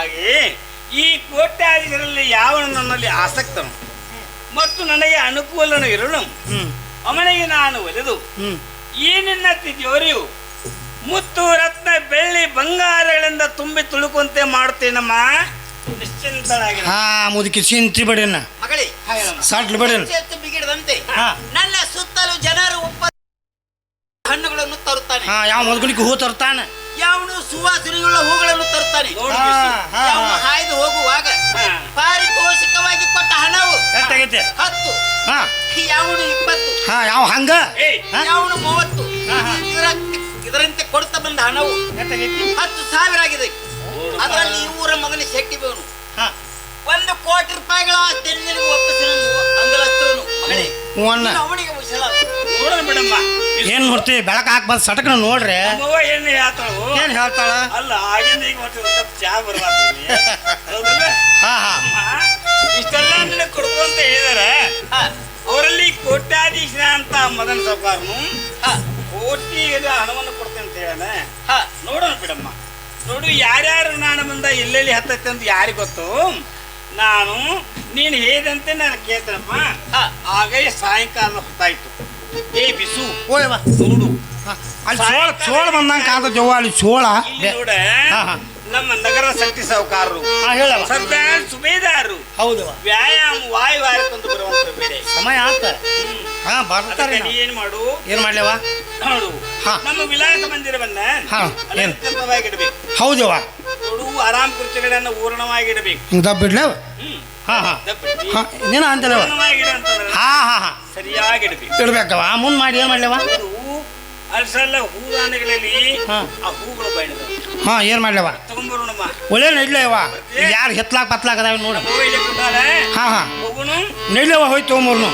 ಹಾಗೆ ಈ ಕೋಟ್ಯಾಧೀಶರಲ್ಲಿ ಯಾವನು ನನ್ನಲ್ಲಿ ಆಸಕ್ತನು ಮತ್ತು ನನಗೆ ಅನುಕೂಲನು ಇರಲು ಅವನಿಗೆ ನಾನು ಒಲೆದು ಈ ನಿನ್ನ ತಿಜೋರಿಯು ಮುತ್ತು ರತ್ನ ಬೆಳ್ಳಿ ಬಂಗಾರಗಳಿಂದ ತುಂಬಿ ತುಳುಕುವಂತೆ ಮಾಡುತ್ತೇನಮ್ಮ. ನಿಶ್ಚಿಂತಳಾಗಿ ಮುದುಕಿ ಚಿಂತಿ ಬಡಿನ ಮಗಳೇ ಸಾಟ್ಲು ಬಡಿನ ಬಿಗಿಡದಂತೆ ನನ್ನ ಸುತ್ತಲೂ ಜನರು ಹಣ್ಣುಗಳನ್ನು ತರುತ್ತಾನೆ. ಯಾವ ಮೊದಲಿಗೆ ಹೂ ತರ್ತಾನೆ, ಯಾವನು ಸುವಾಸನೆಯುಳ್ಳ ಹೂಗಳನ್ನು ತರುತ್ತಾನೆ. ಯಾವನು ಹಾಯ್ದು ಹೋಗುವಾಗ ಪಾರಿತೋಷಿಕವಾಗಿ ಕೊಟ್ಟ ಹಣವು 10, ಯಾವನು 20, ಯಾವ ಹಂಗ ಯಾವನು 30. ಇದರಂತೆ ಕೊಡ್ತಾ ಬಂದ ಹಣವು 10,000 ಆಗಿದೆ. ಅದರಲ್ಲಿ ಊರ ಮಗನ ಶೆಟ್ಟಿಬವನು 1 ಕೋಟಿ ರೂಪಾಯಿಗಳ ಆಸ್ತಿಯನ್ನು ಒಪ್ಪಿಸಿದ ಅಂಗಲಸ್ತರನು ಮಗನೇ ಅವನಿಗೆ ನೋಡೋಣ ಬಿಡಮ್ಮ. ಏನ್ ನೋಡ್ತಿ ಬೆಳಕ ಹಾಕಿ ಬಂದ್ ಸಟಕ್ನ ನೋಡ್ರಿ ಏನ್ ಹೇಳ್ತಾಳು ಏನ್ ಹೇಳ್ತಾಳ ಅಲ್ಲ ಆಗಿಂದ ಈಗ ಚಾ ಬರ್ಬಾರ್ದು ಇಷ್ಟೆಲ್ಲ ನಿನಗೆ ಕೊಡ್ಕೊಂತ ಹೇಳಿದಾರೆ. ಅವರಲ್ಲಿ ಕೋಟ್ಯಾಧೀಶ ಅಂತ ಮದನ್ ಸಾವುಕಾರನು ಕೋಟಿ ಹಣವನ್ನು ಕೊಡ್ತೇನೆ ಅಂತ ಹೇಳ. ನೋಡೋಣ ಬಿಡಮ್ಮ. ನೋಡು ಯಾರ್ಯಾರು ನಾನು ಬಂದ ಎಲ್ಲೆಲ್ಲಿ ಹತ್ತೈತೆ ಅಂತ ಯಾರಿಗೆ ಗೊತ್ತು. ನಾನು ನೀನು ಹೇಳಿದಂತೆ ನಾನು ಕೇಳ್ತೇನಪ್ಪ. ಹಾಗೆ ಸಾಯಂಕಾಲ ಹೊತ್ತಾಯ್ತು. ಬಿಸು ನೋಡು ಚೋಳ ಬಂದಂಗ ಕಾದ ಜವ್ವ ಅಲ್ಲಿ ಚೋಳ ನೋಡ ನಮ್ಮ ನಗರ ಶಕ್ತಿ ಸಾವುಕಾರರು ಸರ್ದಾರ್ ಸುಬೇದಾರರು ವ್ಯಾಯಾಮ ವಾಯುವಾರ ತಂದು ಬರುವಂತ ಬೇರೆ ಸಮಯ ಆತ ಬರ್ತಾರೆ. ಏನ್ ಮಾಡು ಏನ್ ಮಾಡ್ಲೇವ ನೋಡು ನಮ್ಮ ವಿಲಾಸ ಮಂದಿರವನ್ನ ಅಲಂಕೃತವಾಗಿಡಬೇಕು. ಹೌದವ ನೋಡು ಆರಾಮ್ ಕುರ್ಚಿಗಳನ್ನ ಊರ್ಣವಾಗಿಡಬೇಕು. ದಬ್ಬಿಡ್ಲೇವ ನೀನು ಅಂತೇವ ಸರಿಯಾಗಿಡಬೇಕು. ಇಡ್ಬೇಕವ ಮುಂದ್ ಮಾಡಿ ಏನ್ ಮಾಡ್ಲೇವ ಅಲ್ಸಲ್ಲ ಹೂದಾನೆಗಳಲ್ಲಿ ಆ ಹೂಗಳು ಬಯಣದ ಏನ್ ಮಾಡ್ಲೇವ ತಗೊಂಡ್ಬರೋಣಮ್ಮ. ಒಳ್ಳೆ ನಡ್ಲೇವ ಯಾರು ಹೆತ್ಲಾಕ್ ಪತ್ಲಾಕ್ ಅದಾವ ನೋಡ ಹೋಗುನು ನಡ್ಲೇವ ಹೋಯ್ತು ತಗೊಂಬರ್ನು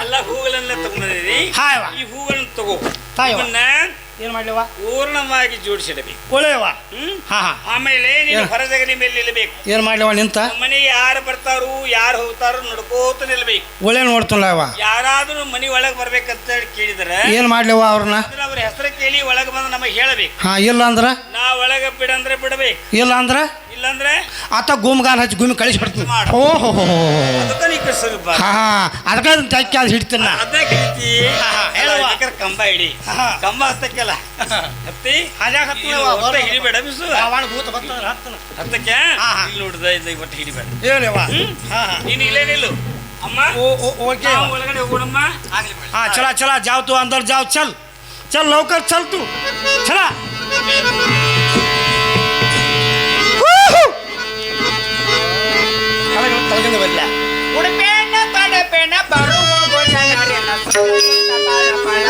ಎಲ್ಲ ಹೂಗಳನ್ನ ತಗೊಂಡಿರಿ. ಈ ಹೂಗಳನ್ನು ತಗೋ. ಏನ್ ಮಾಡ್ಲೇವ ಪೂರ್ಣವಾಗಿ ಜೋಡಿಸಿಡಬೇಕು. ಒಳ್ಳೆಯವ ಆಮೇಲೆ ನೀನು ಹೊರಜಗಲಿ ಮೇಲೆ ನಿಲ್ಲಬೇಕು. ಏನ್ ಮಾಡ್ಲೇವ ನಿಂತ ಮನೆಗೆ ಯಾರು ಬರ್ತಾರು ಯಾರು ಹೋಗ್ತಾರೋ ನಡ್ಕೋತ ನಿಲ್ಬೇಕು. ಒಳ್ಳೆ ನೋಡ್ತಲ್ಲವ ಯಾರಾದ್ರೂ ಮನಿ ಒಳಗ್ ಬರ್ಬೇಕಂತ ಹೇಳಿ ಕೇಳಿದ್ರೆ ಏನ್ ಮಾಡ್ಲೇವ ಅವ್ರನ್ನ ಅವ್ರ ಹೆಸರು ಕೇಳಿ ಒಳಗ್ ಬಂದು ನಮಗೆ ಹೇಳಬೇಕು. ಇಲ್ಲ ಅಂದ್ರ ನಾ ಒಳಗ ಬಿಡಂದ್ರೆ ಬಿಡಬೇಕು. ಇಲ್ಲ ಅಂದ್ರ ಇಲ್ಲಂದ್ರೆ ಆತ ಗುಮ್ಗಾಲ್ ಹಚ್ಚಿ ಗುಮ್ಮಿ ಕಳಿಸಿ ಬಿಡ್ತೀನಿ. ಓಹೋ ಅದಕ್ಕೆ ಹಿಡ್ತೀನ ಕಂಬ ಹಿಡಿ. ಕಂಬ ಹತ್ತಕ್ಕೆಲ್ಲ ಹತ್ತಿ ಹಿಡಿಬೇಡ ಬಿಸು ಹತ್ತಕ್ಕೆ ಇಲ್ಲಿ ನೋಡಿದ ಒಟ್ಟು ಹಿಡಿಬೇಡ. ನೀನು ಇಲ್ಲೇ ನಿಲ್ಲು. ಅಮ್ಮ ओके ನಾವು ಒಳಗಡೆ ಹೋಗೋಣಮ್ಮ. ಆಗ್ಲಿ ಬಿಡಿ. हाँ चला चला जाओ तू अंदर जाओ चल चल लवकर चल तू चला ತಳಗಿಂದ ಬರಲ್ಲ ಉಡುಪೇನ ಪಡಪೇನ ಬರು ಹೋಗೋ ಜನರೆಲ್ಲ ಬಾಳ ಬಾಳ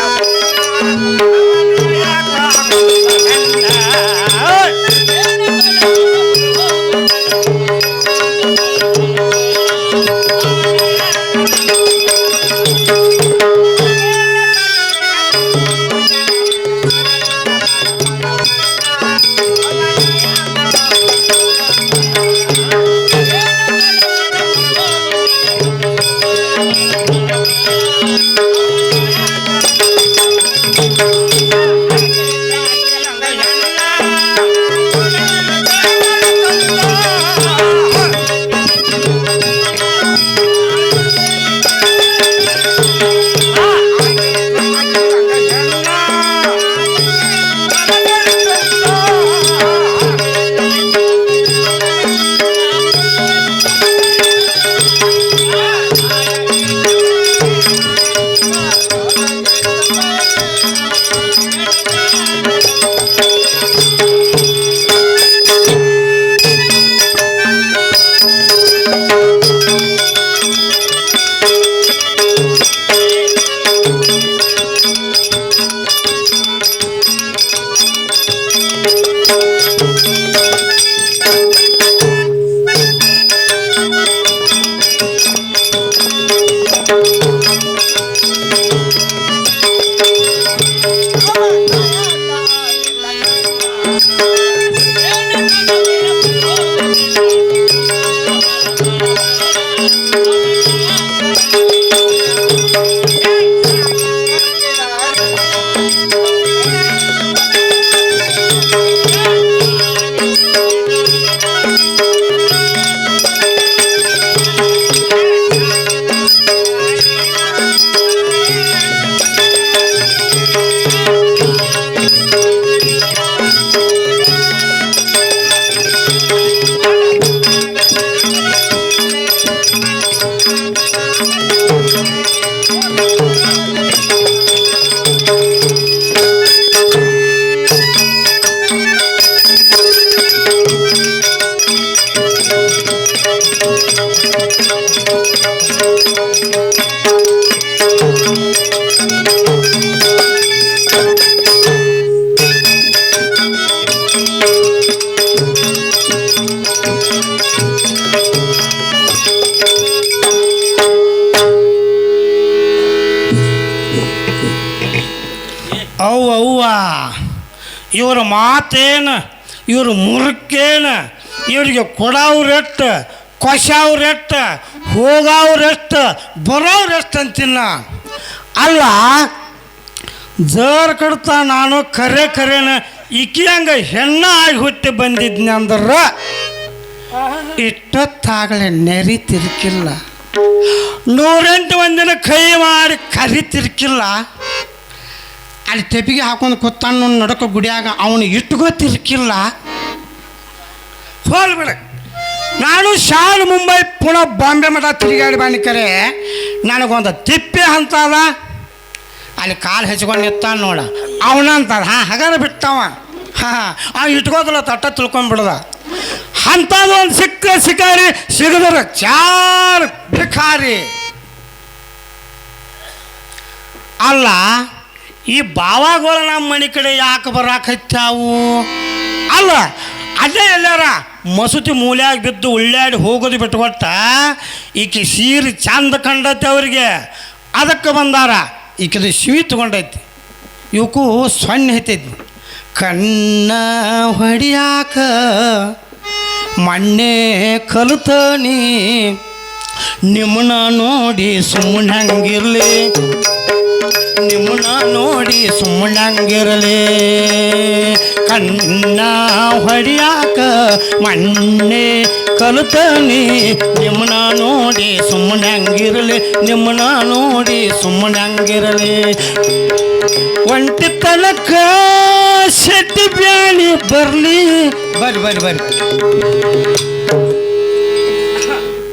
ಅವ್ವ ಇವ್ರ ಮಾತೇನು ಇವ್ರ ಮುರುಕೇನು ಇವರಿಗೆ ಕೊಡವ್ರೆಷ್ಟು ಕೊಶವ್ರೆಷ್ಟು ಹೋಗವ್ರೆಷ್ಟು ಬರೋವ್ರೆಷ್ಟು ಅಂತಿನ್ನ ಅಲ್ಲ ಜರ್ ಕಡ್ತ ನಾನು ಖರೇನ ಈಕಿ ಹಂಗೆ ಹೆಣ್ಣ ಆಗಿ ಹುಟ್ಟಿ ಬಂದಿದ್ನಿ ಅಂದ್ರೆ ಇಷ್ಟೊತ್ತಾಗಲೇ ನೆರಿ ತಿರ್ಕಿಲ್ಲ 108 ಮಂದಿನ ಕೈ ಮಾಡಿ ಕರಿ ತಿರ್ಕಿಲ್ಲ ಅಲ್ಲಿ ತೆಪಿಗೆ ಹಾಕೊಂಡು ಕೂತಾನು ನಡಕ ಗುಡಿಯಾಗ ಅವನು ಇಷ್ಟು ಗೊತ್ತಿರ್ಕಿಲ್ಲ ಹೋಲ್ಬಿಡ ನಾನು ಶಾಲೆ ಮುಂಬೈ ಪುನಃ ಬಾಂಬೆ ಮಠ ತಿರುಗಾಡಿ ಬಾಣಿಕರೆ ನನಗೊಂದು ತಿಪ್ಪೆ ಅಂತದ ಅಲ್ಲಿ ಕಾಲು ಹೆಚ್ಕೊಂಡು ನಿಂತಾನ ನೋಡ ಅವನಂತದ ಹಗಾರ ಬಿಟ್ಟವ ಅವ ಇಟ್ಕೋದಲ್ಲ ತಟ್ಟ ತಿಳ್ಕೊಂಡ್ಬಿಡ್ದ ಅಂಥದ್ದು ಒಂದು ಸಿಕ್ಕಾರಿ ಸಿಗದ್ರ ಚಾರ್ ಭಿಖಾರಿ ಅಲ್ಲ ಈ ಬಾವಾಗಳು ನಮ್ಮ ಮನೆ ಕಡೆ ಯಾಕೆ ಬರಾಕತ್ಯಾವು ಅಲ್ಲ ಅಲ್ಲೇ ಎಲ್ಲಾರ ಮಸೂತಿ ಮೂಲ್ಯಾಗ ಬಿದ್ದು ಉಳ್ಳಾಡಿ ಹೋಗೋದು ಬಿಟ್ಕೊಟ್ಟ ಈಕೆ ಸೀರೆ ಚಂದ ಕಂಡೈತೆ ಅವ್ರಿಗೆ ಅದಕ್ಕೆ ಬಂದಾರ ಈಕೆದು ಶಿವಿ ತಗೊಂಡೈತಿ ಇವಕ್ಕೂ ಸೊನ್ನೆ ಐತೈತಿ ಕಣ್ಣ ಹೊಡಿಯಾಕ ಮಣ್ಣೆ ಕಲಿತನಿ ನಿಮ್ಮನ್ನ ನೋಡಿ ಸುಮ್ಮನಂಗಿರ್ಲಿ ನಿಮ್ಮನ್ನ ನೋಡಿ ಸುಮ್ಮನಂಗಿರಲಿ ಕಣ್ಣ ಹೊಡಿಯಾಕ ಮಣ್ಣೆ ಕಲಿತನಿ ನಿಮ್ಮನ್ನ ನೋಡಿ ಸುಮ್ಮನಂಗಿರಲಿ ನಿಮ್ಮನ್ನ ನೋಡಿ ಸುಮ್ಮನಂಗಿರಲಿ ಒಂಟಿ ತನಕ ಶೆಟ್ಟಿ ಬ್ಯಾಳಿ ಬರಲಿ ಬರ್ರಿ ಬರ್ರಿ ಬರ್ರಿ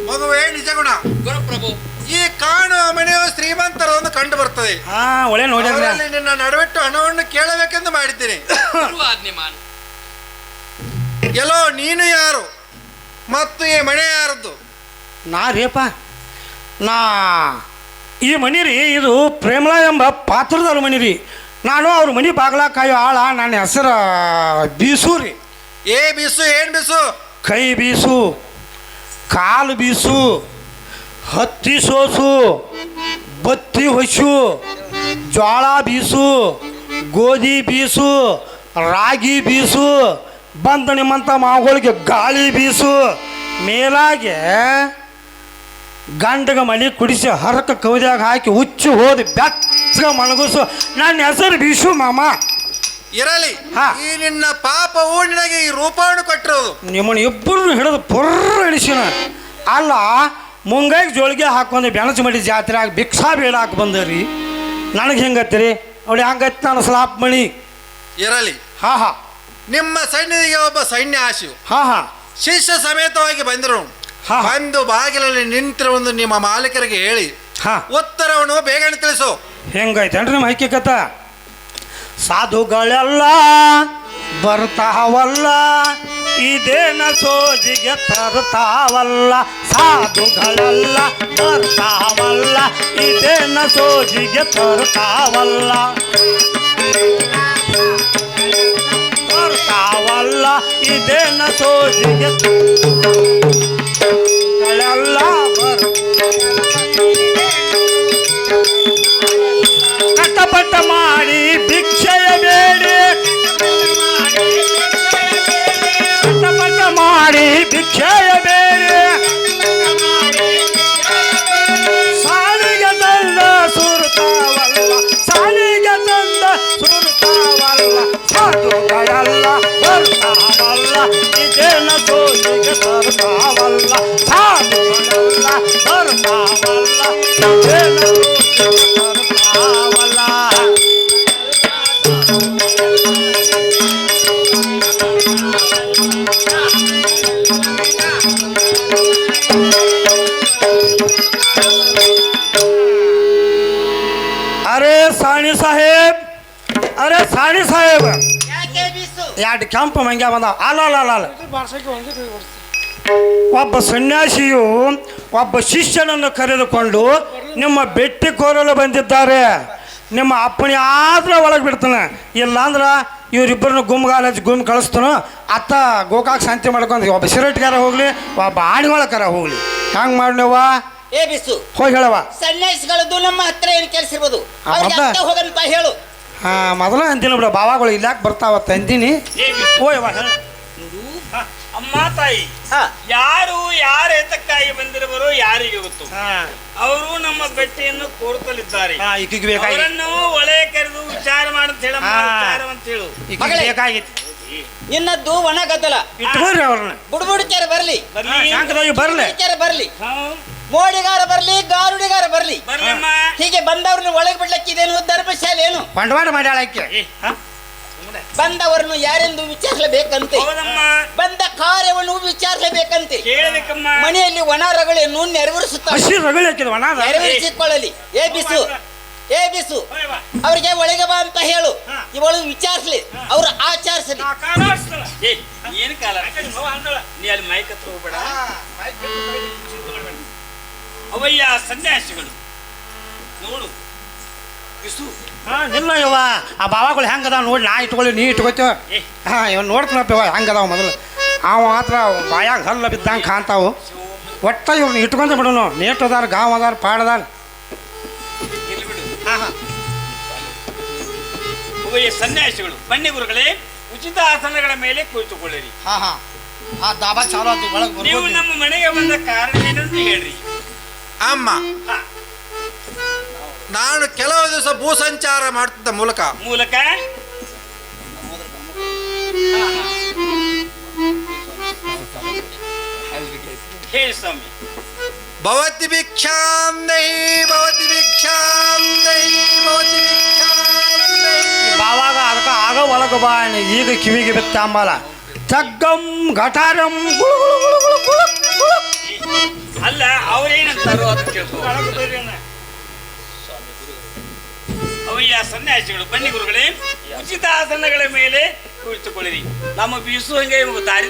ಮಗುವೇ ನಿಜಗುಣ ಗುರುಪ್ರಭು ಈ ಕಂಡು ಬರ್ತದೆ. ಒಳ್ಳೆ ನೋಡಿ ಅವರಲ್ಲಿ ನಿನ್ನ ನಡುವೆಟ್ಟು ಹಣವನ್ನು ಕೇಳಬೇಕೆಂದು ಮಾಡಿದ್ದೇನೆ. ಎಲ್ಲೋ ನೀನು ಯಾರು ಮತ್ತು ಈ ಮನೆ ಯಾರದ್ದು? ನಾ ರೀಪ ನಾ ಈ ಮನಿ ರೀ, ಇದು ಪ್ರೇಮಲಾ ಎಂಬ ಪಾತ್ರದವ್ರ ಮನಿ ರೀ. ನಾನು ಅವ್ರ ಮನೆ ಬಾಗ್ಲ ಕಾಯೋ ಆಳ. ನನ್ನ ಹೆಸರು ಬೀಸು ರೀ. ಬೀಸು ಏನು ಬೀಸು? ಕೈ ಬೀಸು, ಕಾಲು ಬೀಸು, ಹತ್ತಿ ಸೋಸು, ಬತ್ತಿ ಹೊಸು, ಜೋಳ ಬೀಸು, ಗೋಧಿ ಬೀಸು, ರಾಗಿ ಬೀಸು, ಬಂದ ನಿಮ್ಮಂಥ ಮಾವುಗಳಿಗೆ ಗಾಳಿ ಬೀಸು, ಮೇಲಾಗೆ ಗಂಡಗ ಮಲಿ ಕುಡಿಸಿ ಹರಕ ಕೌದ್ಯಾಗ ಹಾಕಿ ಹುಚ್ಚು ಹೋದಿ ಬೆಚ್ಚಗ ಮಣಗುಸು. ನನ್ನ ಹೆಸರು ಬೀಸು ಮಾಮ. ಇರಲಿ, ಈ ನಿನ್ನ ಪಾಪವು ನಿನಗೆ ಈ ರೂಪವನ್ನು ಕೊಟ್ಟಿರೋದು. ನಿಮ್ಮನ್ನು ಇಬ್ಬರು ಹಿಡಿದು ಪುರ್ರ ಹಿಡಿಸಿನ. ಅಲ್ಲ, ಮುಂಗೈಗೆ ಜೋಳಿಗೆ ಹಾಕೊಂಡು ಬೆಣಚು ಮಡಿ ಜಾತ್ರೆಯಾಗ ಭಿಕ್ಷಾ ಬೇಡಾಕ ಬಂದರಿ. ನನಗೆ ಹೆಂಗತ್ತೀರಿ? ಅವಳು ಹಂಗತ್ತಿ ನಾನು ಸ್ಲಾಪ್ ಮಣಿ. ಇರಲಿ, ನಿಮ್ಮ ಸೈನ್ಯದಿಗೆ ಒಬ್ಬ ಸೈನ್ಯ ಆಶಿವು ಶಿಷ್ಯ ಸಮೇತವಾಗಿ ಬಂದರು. ಬಂದು ಬಾಗಿಲಲ್ಲಿ ನಿಂತಿರುವ ನಿಮ್ಮ ಮಾಲೀಕರಿಗೆ ಹೇಳಿ ಉತ್ತರವನ್ನು ಬೇಗನೆ ತಿಳಿಸು. ಹೆಂಗೈತೇನ್ರಿ ನಿಮ್ಮ ಹೈಕಿಕತ? ಸಾಧುಗಳೆಲ್ಲ ಬರ್ತಾವಲ್ಲ, ಇದೇನ ಸೋಜಿಗೆ ತರ್ತಾವಲ್ಲ. ಸಾಧುಗಳೆಲ್ಲ ಬರ್ತಾವಲ್ಲ, ಇದೇನ ಸೋಜಿಗೆ ತರ್ತಾವಲ್ಲ. ಬರ್ತಾವಲ್ಲ, ಇದೇನ ಸೋಜಿಗೆ ಗಳೆಲ್ಲ ಕಷ್ಟಪಟ್ಟ ಮಾಡಿ ಭಿಕ್ಷೆಯ ಬೇಡಿ, ಕಷ್ಟಪಟ್ಟ ಮಾಡಿ ಭಿಕ್ಷೆಯ ಬೇಡಿ, ಸಾಲಿಗೆ ತಂದ ಸುರ್ತಾವಲ್ಲ, ಸಾಲಿಗೆ ತಂದ ಸುರ್ತಾವಲ್ಲ. ಸಾಧುಗಳೆಲ್ಲ ಬರ್ತಾವಲ್ಲ, ಇದೇನ ಸೋಜಿಗೆ ತರ್ತಾವಲ್ಲ. ಸಾಧುಗಳೆಲ್ಲ ಬರ್ತಾವಲ್ಲ, ಇದೇನ ಸೋಜಿಗೆ ತರ್ತಾವಲ್ಲ. ಅರೆ ಸಾಣಿ ಸಾಹೇಬ್, ಅರೆ ಸಾಣಿ ಸಾಹೇಬ್, ಎರಡು ಕೆಂಪು ಮಂಗ್ಯ ಬಂದಾವ. ಅಲ್ಲ, ಒಬ್ಬ ಸನ್ಯಾಸಿಯು ಒಬ್ಬ ಶಿಷ್ಯನನ್ನು ಕರೆದುಕೊಂಡು ನಿಮ್ಮ ಬೆಟ್ಟಿ ಕೋರಲು ಬಂದಿದ್ದಾರೆ. ನಿಮ್ಮ ಅಪ್ಪಣೆ ಆದ್ರೆ ಒಳಗೆ ಬಿಡ್ತಾನೆ, ಇಲ್ಲಾಂದ್ರೆ ಇವರಿಬ್ಬರನ್ನು ಗುಮ್ಗಾಲ ಗುಮ್ ಕಳಿಸ್ತಾನು. ಅತ್ತ ಗೋಕಾಕ್ ಶಾಂತಿ ಮಾಡ್ಕೊಂಡು ಒಬ್ಬ ಸಿರಟ್ಗಾರ ಹೋಗ್ಲಿ, ಒಬ್ಬ ಆಣಿಗೊಳಕರ ಹೋಗ್ಲಿ. ಹಂಗೆ ಮಾಡ್ನವ ಹೋಗಿ ಹೇಳವ. ಸನ್ಯಾಸಿಗಳದ್ದು ನಮ್ಮ ಹತ್ರ ಏನು ಕೆಲಸ ಇರ್ಬೋದು, ಹೋಗಂತ ಹೇಳು. ಮೊದಲ ಅಂತೀನಿ ಬಿಡ, ಬಾವಾಗಳು ಇಲ್ಲಾಕೆ ಬರ್ತಾವತ್ತ ಅಂತೀನಿ. ಓಯವ್ವ ಅಮ್ಮ ತಾಯಿ, ಯಾರು ಯಾರ ಎತ್ತಕ್ಕಾಗಿ ಬಂದಿರುವರು ಯಾರಿಗೆ ಗೊತ್ತು. ಅವರು ನಮ್ಮ ಬೆಟ್ಟಿಯನ್ನು ಕೋರ್ತಲಿದ್ದಾರೆ. ಅವರನ್ನು ಒಳೆ ಕರೆದು ವಿಚಾರ ಮಾಡಂತ ಹೇಳು. ನಿನ್ನದ್ದು ಒಣ ಗದ್ದಲ ಇಟ್ಕೋರಿ ಅವ್ರನ್ನ. ಬುಡ್ಬುಡಿಕೆರೆ ಬರ್ಲಿ, ಬರ್ಲಿ, ಮೋಡಿಗಾರ ಬರ್ಲಿ, ಗಾರುಡಿಗಾರ ಬರ್ಲಿ, ಹೀಗೆ ಬಂದವ್ರನ್ನ ಒಳಗೆ ಬಿಡ್ಲಿಕ್ಕಿದೇನು ಧರ್ಮಶಾಲೆ ಏನು ಬಂಡವಾಳ ಮಾಡ್ಯಾಳಕ್ಕೆ. ಬಂದವರನ್ನು ಯಾರೆಂದು ವಿಚಾರಿಸಲೇಬೇಕಂತೆ, ಬಂದ ಕಾರ್ಯವನ್ನು ವಿಚಾರಿಸಲೇಬೇಕಂತೆ. ಮನೆಯಲ್ಲಿ ಒಣ ರಗಳೆಯನ್ನು ನೆರವೇರಿಸಿಕೊಳ್ಳಲಿ. ಏ ಬಿಸು ಅವ್ರಿಗೆ ಒಳಗೆ ಬಾ ಅಂತ ಹೇಳು. ಇವಳು ವಿಚಾರಿಸಲಿ, ಅವ್ರು ಆಚರಿಸಲಿ. ಏನು ಕಾಲ ನೀ ಅಲ್ಲಿ ಮೈಕ್ ಹತ್ರ ಹೋಗ್ಬೇಡ. ಅವಯ್ಯ ಸನ್ಯಾಸಿಗಳು ನೋಡು, ನಿಲ್ಲ ಯವ್ವ, ಆ ಬಾವಾಗಳು ಹೆಂಗದ ನೋಡಿ. ನಾ ಇಟ್ಕೊಳ್ಳಿ, ನೀ ಇಟ್ಕೋತೇವ. ಇವ್ ನೋಡ್ತೀನಪ್ಪ ಹೆಂಗದಾವ. ಮೊದಲು ಅವ ಮಾತ್ರ ಬಾಯಾಗ ಹಲ್ಲ ಬಿದ್ದಂಗೆ ಕಾಣ್ತಾವು. ಒಟ್ಟ ಇವ್ರನ್ನ ಇಟ್ಕೊಂತ ಬಿಡೋನು. ನೇಟ್ ಅದಾರ, ಗಾವ್ ಅದಾರ, ಪಾಡದಾರ. ಅವಯ್ಯ ಸನ್ಯಾಸಿಗಳು, ಬನ್ನಿ ಗುರುಗಳೇ, ಉಚಿತ ಆಸನಗಳ ಮೇಲೆ ಕುಳಿತುಕೊಳ್ಳಿರಿ. ನೀವು ನಮ್ಮ ಮನೆಗೆ ಬಂದ ಕಾರಣ ಏನಂತ ಹೇಳ್ರಿ. ಅಮ್ಮ, ನಾನು ಕೆಲವು ದಿವಸ ಭೂ ಸಂಚಾರ ಮಾಡ್ತಿದ್ದ ಮೂಲಕ ಹೇಳಿ ಸ್ವಾಮಿ. ಭವತಿ ಭಿಕ್ಷಾಂ ದೇಹಿ, ಭವತಿ ಭಿಕ್ಷಾಂ ದೇಹಿ, ಭವತಿ ಭಿಕ್ಷಾಂ ದೇಹಿ. ಬಾವಾಗ ಅದಕ್ಕೆ ಆಗ ಒಳಗೆ ಬಾ. ಈಗ ಕಿವಿಗೆ ಬಿತ್ತ ಅಂಬಲ್ಲ. ತಗ್ಗಂ ಘಟಾರಂ ಗುಳು ಗುಳು ಗುಳು ಗುಳು ಗುಳು ಗುಳು. ಅಲ್ಲ, ಅವ್ರೇನಂತಾರೋ ಅದು ಕೇಳ್ಕೊ. ಓಯ್ಯ ಸನ್ಯಾಸಿಗಳು ಬನ್ನಿ ಗುರುಗಳೇ, ಉಚಿತ ಆಸನಗಳ ಮೇಲೆ ಕುಳಿತುಕೊಳ್ಳಿರಿ. ನಮ್ಮ ಬೀಸು ಹಂಗೆ ದಾರಿ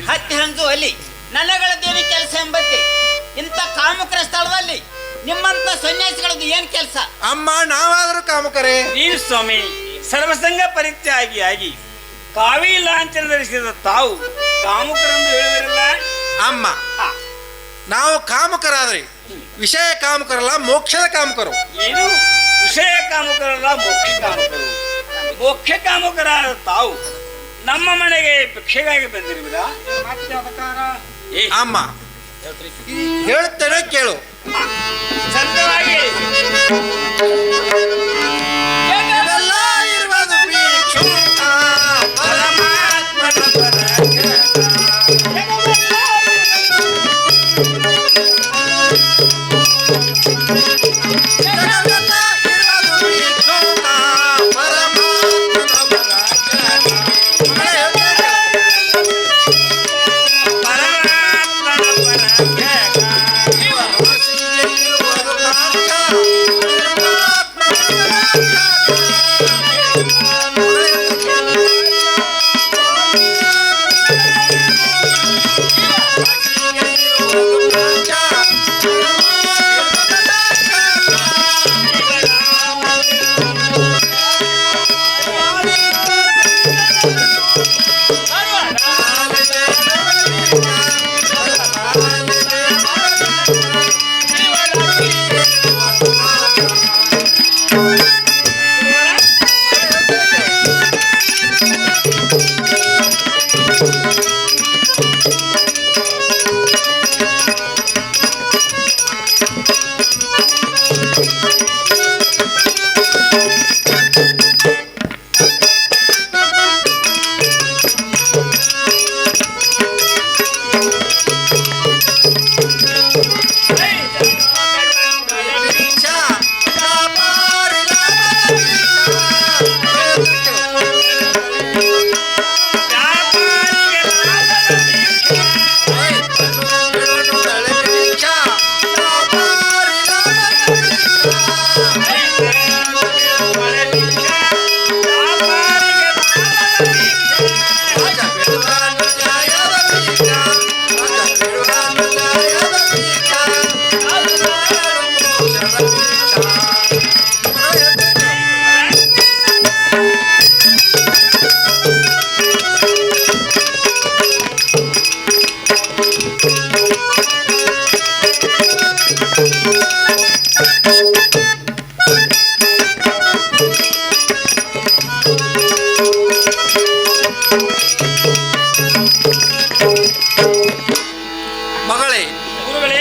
ಹತ್ತಿ ಹಂಜು ಅಲ್ಲಿ ನನಗಳ ದೇವಿ ಕೆಲಸ ಎಂಬಂತೆ ಇಂಥ ಕಾಮುಕರ ಸ್ಥಳದಲ್ಲಿ ನಿಮ್ಮಂತ ಸನ್ಯಾಸಿಗಳದ್ದು ಏನ್ ಕೆಲಸ? ಅಮ್ಮ ನಾವಾದ್ರೂ ಕಾಮುಕರೇ. ನೀನು ಸ್ವಾಮಿ ಸರ್ವಸಂಗ ಪರಿತ್ಯಾಗಿಯಾಗಿ ಕಾವಿ ಲಾಂಛನ ಧರಿಸಿದ ತಾವು ಕಾಮುಕರೆಂದು ಹೇಳುವಿರಲ್ಲ. ಅಮ್ಮ ನಾವು ಕಾಮುಕರಾದ್ರಿ ವಿಷಯ ಕಾಮುಕರಲ್ಲ, ಮೋಕ್ಷದ ಕಾಮುಕರು. ಏನು ವಿಷಯ ಕಾಮುಕರಲ್ಲ, ಮೋಕ್ಷ ಕಾಮುಕರು. ಮೋಕ್ಷ ಕಾಮುಕರಾದ ತಾವು ನಮ್ಮ ಮನೆಗೆ ಭಿಕ್ಷೆಗಾಗಿ ಬಂದಿರುವಿರಾ? ಅಮ್ಮ ಹೇಳುತ್ತೇನೆ ಕೇಳು. ಚಂದವಾಗಿ ಎಲ್ಲ ಇರುವುದು ಭಿಕ್ಷುಕ ಪರಮಾತ್ಮನ ಪರಗೆ. ಜಗವೆಲ್ಲ ಇರುವುದು ಭಿಕ್ಷುಕ ಪರಮಾತ್ಮನ ಪರಗೆ.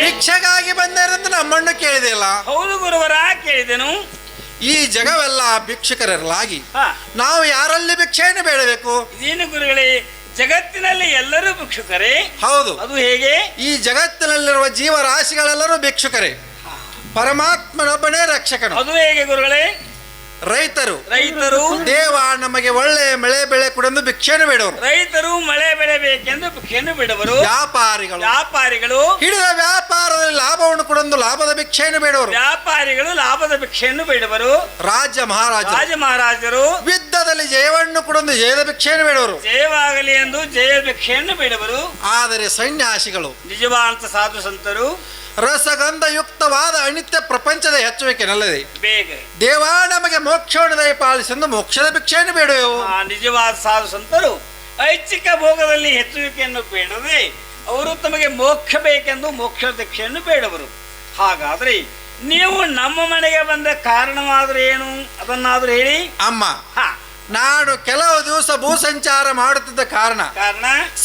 ಭಿಕ್ಷೆಗಾಗಿ ಬಂದರೆಂದು ನಮ್ಮನ್ನು ಕೇಳಿದೆಯಲ್ಲ? ಹೌದು ಗುರುವರ, ಕೇಳಿದೆನು. ಈ ಜಗವೆಲ್ಲ ಭಿಕ್ಷುಕರಿರಲಾಗಿ ನಾವು ಯಾರಲ್ಲಿ ಭಿಕ್ಷೆಯನ್ನು ಬೇಡಬೇಕು? ಇದೇನು ಗುರುಗಳೇ, ಜಗತ್ತಿನಲ್ಲಿ ಎಲ್ಲರೂ ಭಿಕ್ಷುಕರೇ? ಹೌದು. ಅದು ಹೇಗೆ? ಈ ಜಗತ್ತಿನಲ್ಲಿರುವ ಜೀವರಾಶಿಗಳೆಲ್ಲರೂ ಭಿಕ್ಷುಕರೇ, ಪರಮಾತ್ಮನೊಬ್ಬನೇ ರಕ್ಷಕನು. ಅದು ಹೇಗೆ ಗುರುಗಳೇ? ರೈತರು ದೇವ ನಮಗೆ ಒಳ್ಳೆ ಮಳೆ ಬೆಳೆ ಕೊಡೆಂದು ಭಿಕ್ಷೆಯನ್ನು ಬೇಡವರು. ರೈತರು ಮಳೆ ಬೆಳೆ ಬೇಕೆಂದು ಭಿಕ್ಷೆಯನ್ನು ಬಿಡವರು. ವ್ಯಾಪಾರಿಗಳು ಹಿಡಿದ ವ್ಯಾಪಾರದಲ್ಲಿ ಲಾಭವನ್ನು ಕೊಡೆಂದು ಲಾಭದ ಭಿಕ್ಷೆಯನ್ನು ಬೇಡವರು. ವ್ಯಾಪಾರಿಗಳು ಲಾಭದ ಭಿಕ್ಷೆಯನ್ನು ಬೇಡವರು. ರಾಜ ಮಹಾರಾಜರು ಯುದ್ಧದಲ್ಲಿ ಜಯವನ್ನು ಕೊಡೆಂದು ಜಯದ ಭಿಕ್ಷೆಯನ್ನು ಬೇಡವರು. ಜಯವಾಗಲಿ ಎಂದು ಜಯ ಭಿಕ್ಷೆಯನ್ನು ಬೇಡವರು. ಆದರೆ ಸನ್ಯಾಸಿಗಳು ನಿಜವಾಂತ ಸಾಧು ಸಂತರು ರಸಗಂಧಯುಕ್ತವಾದ ಅನಿತ್ಯ ಪ್ರಪಂಚದ ಹೆಚ್ಚುವಿಕೆನಲ್ಲದೆ ಬೇಗ ದೇವ ನಮಗೆ ಮೋಕ್ಷವನ್ನು ದಯಪಾಲಿಸೆಂದು ಮೋಕ್ಷದ ಭಿಕ್ಷೆಯನ್ನು ಬೇಡುವೆವು. ನಿಜವಾದ ಸಾಧು ಸಂತರು ಐಚ್ಛಿಕ ಭೋಗದಲ್ಲಿ ಹೆಚ್ಚುವಿಕೆಯನ್ನು ಬೇಡದೆ ಅವರು ತಮಗೆ ಮೋಕ್ಷ ಬೇಕೆಂದು ಮೋಕ್ಷ ಭಿಕ್ಷೆಯನ್ನು ಬೇಡವರು. ಹಾಗಾದ್ರೆ ನೀವು ನಮ್ಮ ಮನೆಗೆ ಬಂದ ಕಾರಣವಾದ್ರೆ ಏನು, ಅದನ್ನಾದ್ರೂ ಹೇಳಿ. ಅಮ್ಮ, ನಾನು ಕೆಲವು ದಿವಸ ಭೂ ಸಂಚಾರ ಮಾಡುತ್ತಿದ್ದ ಕಾರಣ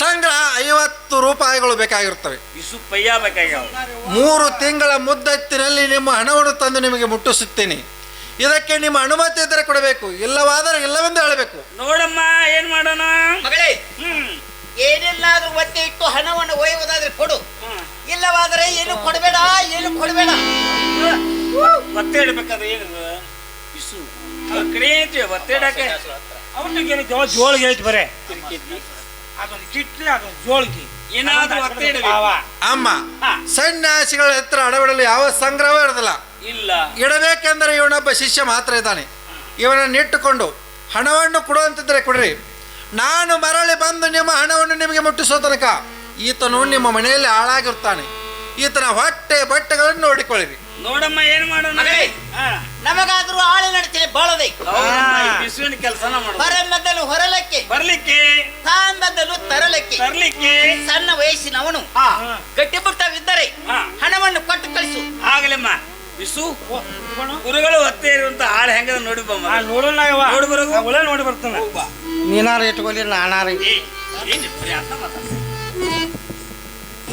ಸಂಗ್ರಹ 50 ರೂಪಾಯಿಗಳು ಬೇಕಾಗಿರುತ್ತವೆ. 3 ತಿಂಗಳ ಮುದ್ದತ್ತಿನಲ್ಲಿ ನಿಮ್ಮ ಹಣವನ್ನು ತಂದು ನಿಮಗೆ ಮುಟ್ಟಿಸುತ್ತೇನೆ. ಇದಕ್ಕೆ ನಿಮ್ಮ ಅನುಮತಿ ಇದ್ದರೆ ಕೊಡಬೇಕು, ಇಲ್ಲವಾದರೆ ಇಲ್ಲವೆಂದು ಹೇಳಬೇಕು. ನೋಡಮ್ಮ, ಏನ್ ಮಾಡೋಣ ಮಗಳೇ? ಏನೆಲ್ಲಾದ್ರೂ ಒತ್ತೆ ಇಟ್ಟು ಹಣವನ್ನು ಒಯ್ಯುವುದಾದ್ರೆ ಕೊಡು, ಇಲ್ಲವಾದರೆ ಏನು ಕೊಡಬೇಡ. ಒತ್ತೆ ಇಡಬೇಕಾದ್ರೆ ಏನು ಬಿಸು ಕಡೆ ಒತ್ತೆ ಇಡಕ್ಕೆ ಅವನಿಗೆ ಜೋಳಿಗೆ ಐತಿ ಬರೇ ಅದೊಂದು ಕಿಟ್ಲಿ ಅದೊಂದು ಜೋಳಿಗೆ ಏನಾದ್ರೂ ಒತ್ತೆ ಇಡಬೇಕು. ಅಮ್ಮ ಹಾ. ಸನ್ಯಾಸಿಗಳ ಹತ್ರ ಹಣವಿಡಲು ಯಾವ ಸಂಗ್ರಹ ಇರೋದಿಲ್ಲ. ಇಲ್ಲ ಇಡಬೇಕೆಂದರೆ ಇವನೊಬ್ಬ ಶಿಷ್ಯ ಮಾತ್ರ ಇದ್ದಾನೆ. ಇವನನ್ನು ಇಟ್ಟುಕೊಂಡು ಹಣವನ್ನು ಕೊಡುವಂತಿದ್ರೆ ಕೊಡ್ರಿ. ನಾನು ಮರಳಿ ಬಂದು ನಿಮ್ಮ ಹಣವನ್ನು ನಿಮಗೆ ಮುಟ್ಟಿಸೋ ತನಕ ಈತನು ನಿಮ್ಮ ಮನೆಯಲ್ಲಿ ಹಾಳಾಗಿರ್ತಾನೆ. ಈತನ ಹೊಟ್ಟೆ ಬಟ್ಟೆಗಳನ್ನು ನೋಡಿಕೊಳ್ಳಿರಿ. ನೋಡಮ್ಮ ಏನ್ ಮಾಡೋಣ. ಮಗಳೇ. ಹಾ. ನಮಗಾದ್ರೂ ಆಳು ನಡ್ತೀನಿ ಬಾಳದೆ ಹೌದಮ್ಮ, ಈ ಬಿಸುವಿನ ಕೆಲಸನ ಮಾಡು. ಹೊರಮದ್ದಲು ಹೊರಲಕ್ಕೆ ಬರ್ಲಿಕ್ಕೆ ತಾಂಬದ್ದಲು ತರಲಕ್ಕೆ ತರ್ಲಿಕ್ಕೆ ಸಣ್ಣ ವಯಸ್ಸಿನವನು ಹಾ ಗಟ್ಟಿಬಿಟ್ಟವಿದ್ದರೆ ಹಾ. ಹಣವನ್ನು ಕೊಟ್ಟು ಕಳಿಸು. ಆಗಲಮ್ಮ. ಬಿಸು ಗುರುಗಳು ಹೊತ್ತೆ ಇರುವಂತ ಹಾಳು ಹೆಂಗದ ನೋಡಿ ಬಮ್ಮ. ನೋಡೋಣ ನೋಡಿ ಬರೋದು. ಒಳ್ಳೆ ನೋಡಿ ಬರ್ತಾನೆ. ಹೋಗ್ ಬಾ. ನೀನಾರ ಇಟ್ಕೊಳ್ಳಿ ನಾನಾರ ಏ, ಏನು ಬರೀ ಅರ್ಥ ಮಾತಾಡ್ತಿ.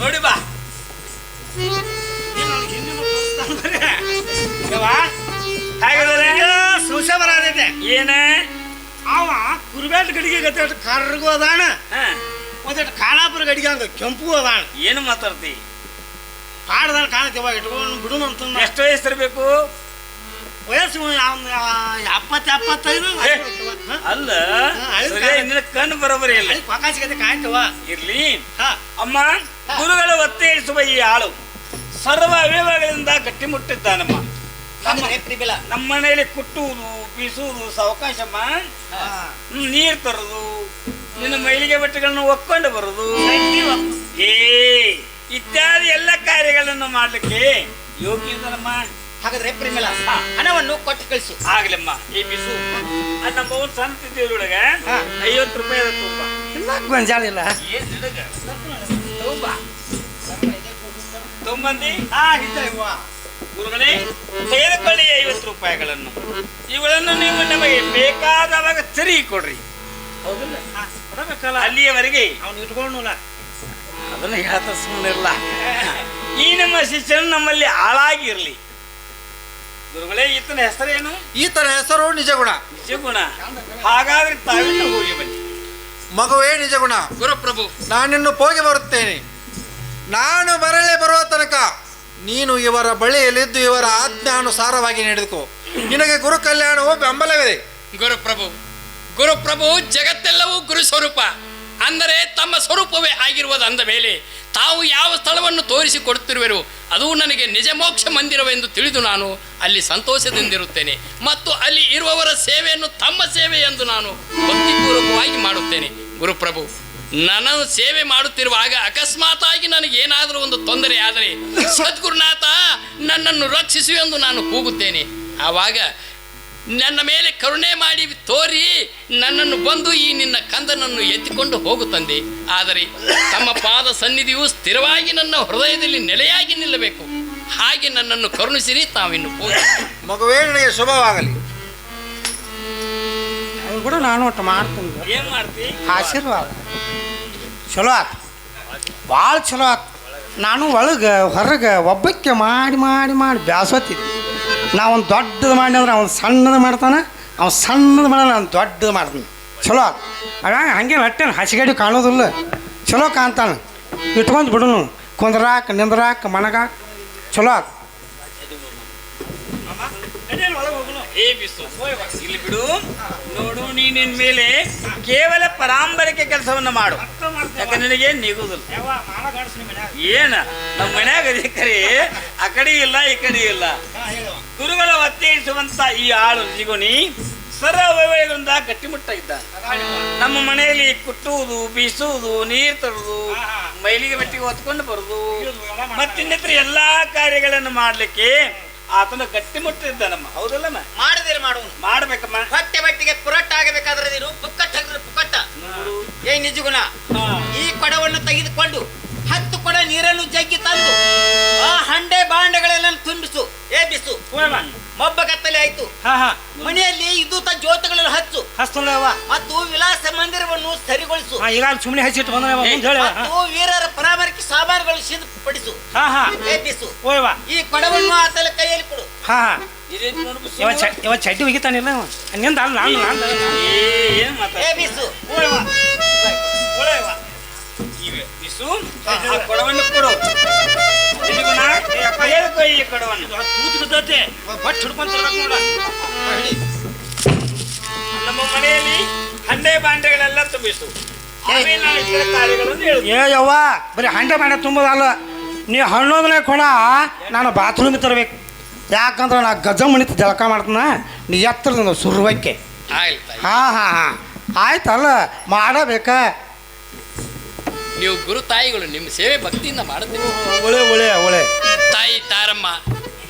ನೋಡಿ ಬಾ. ಸಂಶಯ ಬರತೈತೆ ಏನ ಅವ ಕುರುಬೇಟ್ ಗಡಿಗೆ ಗತಿ ಕರ್ಗೂ ಅದಾಣ ಹಾ, ಒಂದಿಟ್ಟು ಖಾನಾಪುರ ಗಡಿಗೆ ಹಂಗ ಕೆಂಪು ಅದಾಣ ಏನು ಮಾತಾಡ್ತಿ. ಕಾಡ್ದಾನ ಕಾಣತೀವ ಇಟ್ಕೊಂಡು ಬಿಡುನು ಅಂತ ಎಷ್ಟು ವಯಸ್ಸು ಇರ್ಬೇಕು. ವಯಸ್ಸು 70-75 ಏ, ಅಲ್ಲ ಸರಿಯಾಗಿ ನಿನ್ನ ಕಣ್ಣು ಬರೋಬರಿ ಇಲ್ಲ. ಪಕಾಸಿಗತೆ ಕಾಣ್ತವ ಇರ್ಲಿ ಹಾ ಅಮ್ಮ. ಗುರುಗಳು ಒತ್ತೆ ಇಳಿಸುವ ಈ ಆಳು ಸರ್ವ ಅವಯವಗಳಿಂದ ಗಟ್ಟಿಮುಟ್ಟಿದ್ದಾನಮ್ಮ. ಹಾಗಾದ್ರೆ ಪ್ರಿಬಿಲ ನಮ್ಮ ಮನೆಯಲ್ಲಿ ಕುಟ್ಟುವುದು ಬೀಸುವುದು ಸಾವಕಾಶಮ್ಮ. ನೀರು ತರುದು, ನಿನ್ನ ಮೈಲಿಗೆ ಬಟ್ಟೆಗಳನ್ನು ಒಕ್ಕೊಂಡು ಬರುದು, ಏ ಇತ್ಯಾದಿ ಎಲ್ಲ ಕಾರ್ಯಗಳನ್ನು ಮಾಡ್ಲಿಕ್ಕೆ ಯೋಗ್ಯ ಇದ್ದಾನಮ್ಮ. ಹಾಗಾದ್ರೆ ಪ್ರಿಮಿಲ ಹಣವನ್ನು ಕೊಟ್ಟು ಕಳಿಸು. ಆಗ್ಲಮ್ಮ. ಈ ಬಿಸು ಅದು ನಮ್ಮ ಒಂದು ಸಣ್ಣ ತಿದ್ದಿಯೊಳಗೆ 50 ರೂಪಾಯಿ ಅದ ತುಂಬ. ಗೊಂಜಾಳಿಲ್ಲ ಏನ್ ನಿನಗ? ತಗೊಂಬ. ತೊಂಬಂದಿ ಗುರುಗಳೇ, ತೆಗೆದುಕೊಳ್ಳಿ 50 ರೂಪಾಯಿಗಳನ್ನು. ಇವುಗಳನ್ನು ನೀವು ನಮಗೆ ಬೇಕಾದವಾಗ ತಿರುಗಿ ಕೊಡ್ರಿ. ಹೌದಿಲ್ಲ? ಕೊಡಬೇಕಲ್ಲ ಅಲ್ಲಿಯವರೆಗೆ ಅವ್ನು ಇಟ್ಕೊಳ್ಳಲ್ಲ. ಅದನ್ನು ಹೇಳ್ತ ಸುಮ್ಮನಿರಲ್ಲ. ಈ ನಮ್ಮ ಶಿಷ್ಯನು ನಮ್ಮಲ್ಲಿ ಹಾಳಾಗಿರ್ಲಿ. ಗುರುಗಳೇ, ಈತನ ಹೆಸರೇನು? ಈತನ ಹೆಸರು ನಿಜಗುಣ. ನಿಜಗುಣ. ಹಾಗಾದ್ರೆ ತಾವಿಟ್ಟು ಹೋಗಿ ಬನ್ನಿ. ಮಗುವೇ ನಿಜಗುಣ. ಗುರುಪ್ರಭು, ನಾನಿನ್ನು ಹೋಗಿ ಬರುತ್ತೇನೆ. ನಾನು ಮರಳಿ ಬರುವ ತನಕ ನೀನು ಇವರ ಬಳಿಯಲ್ಲಿದ್ದು ಇವರ ಆಜ್ಞಾನುಸಾರವಾಗಿ ನಡೆದುಕೋ. ನಿನಗೆ ಗುರು ಕಲ್ಯಾಣವು ಬೆಂಬಲವಿದೆ. ಗುರುಪ್ರಭು ಜಗತ್ತೆಲ್ಲವೂ ಗುರು ಸ್ವರೂಪ ಅಂದರೆ ತಮ್ಮ ಸ್ವರೂಪವೇ ಆಗಿರುವುದಂದ ಮೇಲೆ ತಾವು ಯಾವ ಸ್ಥಳವನ್ನು ತೋರಿಸಿಕೊಡುತ್ತಿರುವೆರೋ ಅದು ನನಗೆ ನಿಜ ಮೋಕ್ಷ ಮಂದಿರವೆಂದು ತಿಳಿದು ನಾನು ಅಲ್ಲಿ ಸಂತೋಷದಿಂದಿರುತ್ತೇನೆ ಮತ್ತು ಅಲ್ಲಿ ಇರುವವರ ಸೇವೆಯನ್ನು ತಮ್ಮ ಸೇವೆ ಎಂದು ನಾನು ಭಕ್ತಿಪೂರ್ವಕವಾಗಿ ಮಾಡುತ್ತೇನೆ. ಗುರುಪ್ರಭು, ನನ್ನನ್ನು ಸೇವೆ ಮಾಡುತ್ತಿರುವಾಗ ಅಕಸ್ಮಾತಾಗಿ ನನಗೇನಾದರೂ ಒಂದು ತೊಂದರೆ ಆದರೆ ಸದ್ಗುರುನಾಥ ನನ್ನನ್ನು ರಕ್ಷಿಸು ಎಂದು ನಾನು ಕೂಗುತ್ತೇನೆ. ಆವಾಗ ನನ್ನ ಮೇಲೆ ಕರುಣೆ ಮಾಡಿ ತೋರಿ ನನ್ನನ್ನು ಬಂದು ಈ ನಿನ್ನ ಕಂದನನ್ನು ಎತ್ತಿಕೊಂಡು ಹೋಗುತ್ತಂದೆ. ಆದರೆ ತಮ್ಮ ಪಾದ ಸನ್ನಿಧಿಯು ಸ್ಥಿರವಾಗಿ ನನ್ನ ಹೃದಯದಲ್ಲಿ ನೆಲೆಯಾಗಿ ನಿಲ್ಲಬೇಕು. ಹಾಗೆ ನನ್ನನ್ನು ಕರುಣಿಸಿರಿ. ತಾವಿನ್ನು ಹೋಗಿ. ಮಗುವೇ ನಿನಗೆ ಶುಭವಾಗಲಿ. ಅವ್ನು ಕೂಡ ನಾನು ಒಟ್ಟು ಮಾಡ್ತೀನಿ. ಏನ್ ಮಾಡ್ತಿ? ಆಶೀರ್ವಾದ ಚಲೋ ಆತು, ಭಾಳ ಚಲೋ ಆತು. ನಾನು ಒಳಗೆ ಹೊರಗೆ ಒಬ್ಬಕ್ಕೆ ಮಾಡಿ ಮಾಡಿ ಮಾಡಿ ಬ್ಯಾಸೋತಿದ್ದೆ. ನಾವೊಂದು ದೊಡ್ಡದು ಮಾಡಿ ಅಂದ್ರೆ ಅವ್ನು ಸಣ್ಣದು ಮಾಡ್ತಾನೆ, ಅವ್ನು ಸಣ್ಣದು ಮಾಡಲ್ಲ, ನಾನು ದೊಡ್ಡದು ಮಾಡ್ತೀನಿ. ಚಲೋ ಆತು. ಅವಾಗ ಹಂಗೆ ಹೊಟ್ಟೆನ ಹಸಿಗಡಿ ಕಾಣೋದಿಲ್ಲ, ಚಲೋ ಕಾಣ್ತಾನೆ. ಇಟ್ಕೊಂಡು ಬಿಡುನು ಕುಂದ್ರಾಕ ನಿಂದ್ರಾಕ ಮಣಗಾಕ ಚಲೋ ಆತು. ಏ ಬಿಸು, ಇಲ್ಲಿ ಬಿಡು. ನೋಡು, ನೀನಿನ್ ಮೇಲೆ ಕೇವಲ ಪರಾಂಬರಿಕೆ ಕೆಲಸವನ್ನ ಮಾಡು. ಯಾಕೆ ನಿನಗೆ ನಿಗುದಿಲ್ಲ. ಏನ ನಮ್ಮ ಮನ್ಯಾಗ ಅಧಿಕಾರಿ ಆ ಕಡೆ ಇಲ್ಲ ಈ ಕಡೆ ಇಲ್ಲ. ಗುರುಗಳ ಒತ್ತೇರಿಸುವಂತ ಈ ಆಳು ನಿಗುಣಿ ಸರ್ವಗಳಿಂದ ಗಟ್ಟಿಮುಟ್ಟ ಇದ್ದ. ನಮ್ಮ ಮನೆಯಲ್ಲಿ ಕುಟ್ಟುವುದು, ಬೀಸುವುದು, ನೀರು ತರುವುದು, ಮೈಲಿಗೆ ಬಟ್ಟಿಗೆ ಹೊತ್ಕೊಂಡು ಬರುದು, ಮತ್ತಿನ್ನಿತರ ಎಲ್ಲಾ ಕಾರ್ಯಗಳನ್ನು ಮಾಡ್ಲಿಕ್ಕೆ ಆತನ ಗಟ್ಟಿಮುಟ್ಟಿದ್ದಾನಮ್ಮ. ಹೌದಲ್ಲಮ್ಮ? ಮಾಡದಿರ ಮಾಡುವನು ಮಾಡ್ಬೇಕಮ್ಮ. ಹೊಟ್ಟೆ ಬಟ್ಟಿಗೆ ಪುರಟ್ಟ ಆಗಬೇಕಾದ್ರೆ ನೀನು ಪುಕ್ಕಟ್ಟ ಹಾಕಿದ್ರೆ ಪುಕ್ಕಟ್ಟ. ಏ ನಿಜಗುಣ, ಈ ಕೊಡವನ್ನು ತೆಗೆದುಕೊಂಡು 10 ಕೊಡ ನೀರನ್ನು ಜಗ್ಗಿ ತಂದು ಆ ಹಂಡೆ ಬಾಂಡೆಗಳೆಲ್ಲ ತುಂಬಿಸು. ಏ ಬಿಸು, ಮೊಬ್ಬ ಕತ್ತಲೆ ಆಯ್ತು. ಮನೆಯಲ್ಲಿ ವಿದ್ಯುತ್ ಜ್ಯೋತಿಗಳನ್ನು ಹಚ್ಚು. ಮತ್ತು ವಿಲಾಸ ಮಂದಿರವನ್ನು ಸರಿಗೊಳಿಸು. ಈಗ ಸುಮ್ಮನೆ ಹಚ್ಚಿಟ್ಟು ಬಂದ್ರೆ ಮತ್ತು ವೀರರ ಪರಾಮರಿಕೆ ಸಾಮಾನುಗಳು ಸಿದ್ಧಪಡಿಸು. ಏ ಬಿಸು, ಈ ಕೊಡವನ್ನು ಆತನ ಕೈಯಲ್ಲಿ ಕೊಡು. ಇವತ್ತು ಚಡ್ಡಿ ಒಗಿತಾನಿಲ್ಲ ನಿಂದ ಅಲ್ಲ ನಾನು ಏನ್ ಮಾತಾಡ? ಏ ಬಿಸು, ಬಿಸು, ಆ ಕೊಡವನ್ನು ಕೊಡು. ನಿಜಗುಣ, ಹೇಳ್ಕೊ ಈ ಕೊಡವನ್ನು. ತೂತು ಬಿದ್ದತೆ ಬಟ್ ಹಿಡ್ಕೊಂತಿರ್ಬೇಕು ನೋಡ. ನಮ್ಮ ಮನೆಯಲ್ಲಿ ಹಂಡೆ ಬಾಂಡೆಗಳೆಲ್ಲ ತುಂಬಿಸು. ಆಮೇಲೆ ನಾನು ಇತರ ಕಾರ್ಯಗಳನ್ನು ಹೇಳ್ತೀನಿ. ಏ ಯವ್ವ ಬರೀ ಹಂಡೆ ಬಾಂಡೆ ತುಂಬೋದಲ್ಲ, ನೀ ಹಣ್ಣೋದನ್ನೇ ಕೊಡ ನಾನು ಬಾತ್ರೂಮ್ ತರಬೇಕು. ಯಾಕಂದ್ರೆ ನಾ ಗಜ ಮಣಿತ ಜಳಕ ಮಾಡ್ತಾನ, ನೀ ಎತ್ತರದ ಸುರುವಕ್ಕೆ. ಆಯ್ತು ಹಾಂ ಹಾಂ ಹಾಂ ಆಯ್ತಲ್ಲ, ಮಾಡಬೇಕಾ. ನೀವು ಗುರು ತಾಯಿಗಳು, ನಿಮ್ಮ ಸೇವೆ ಭಕ್ತಿಯಿಂದ ಮಾಡುತ್ತೀವಿ. ಒಳ್ಳೆ ಒಳ್ಳೆ ಒಳ್ಳೆ ತಾಯಿ ತಾರಮ್ಮ,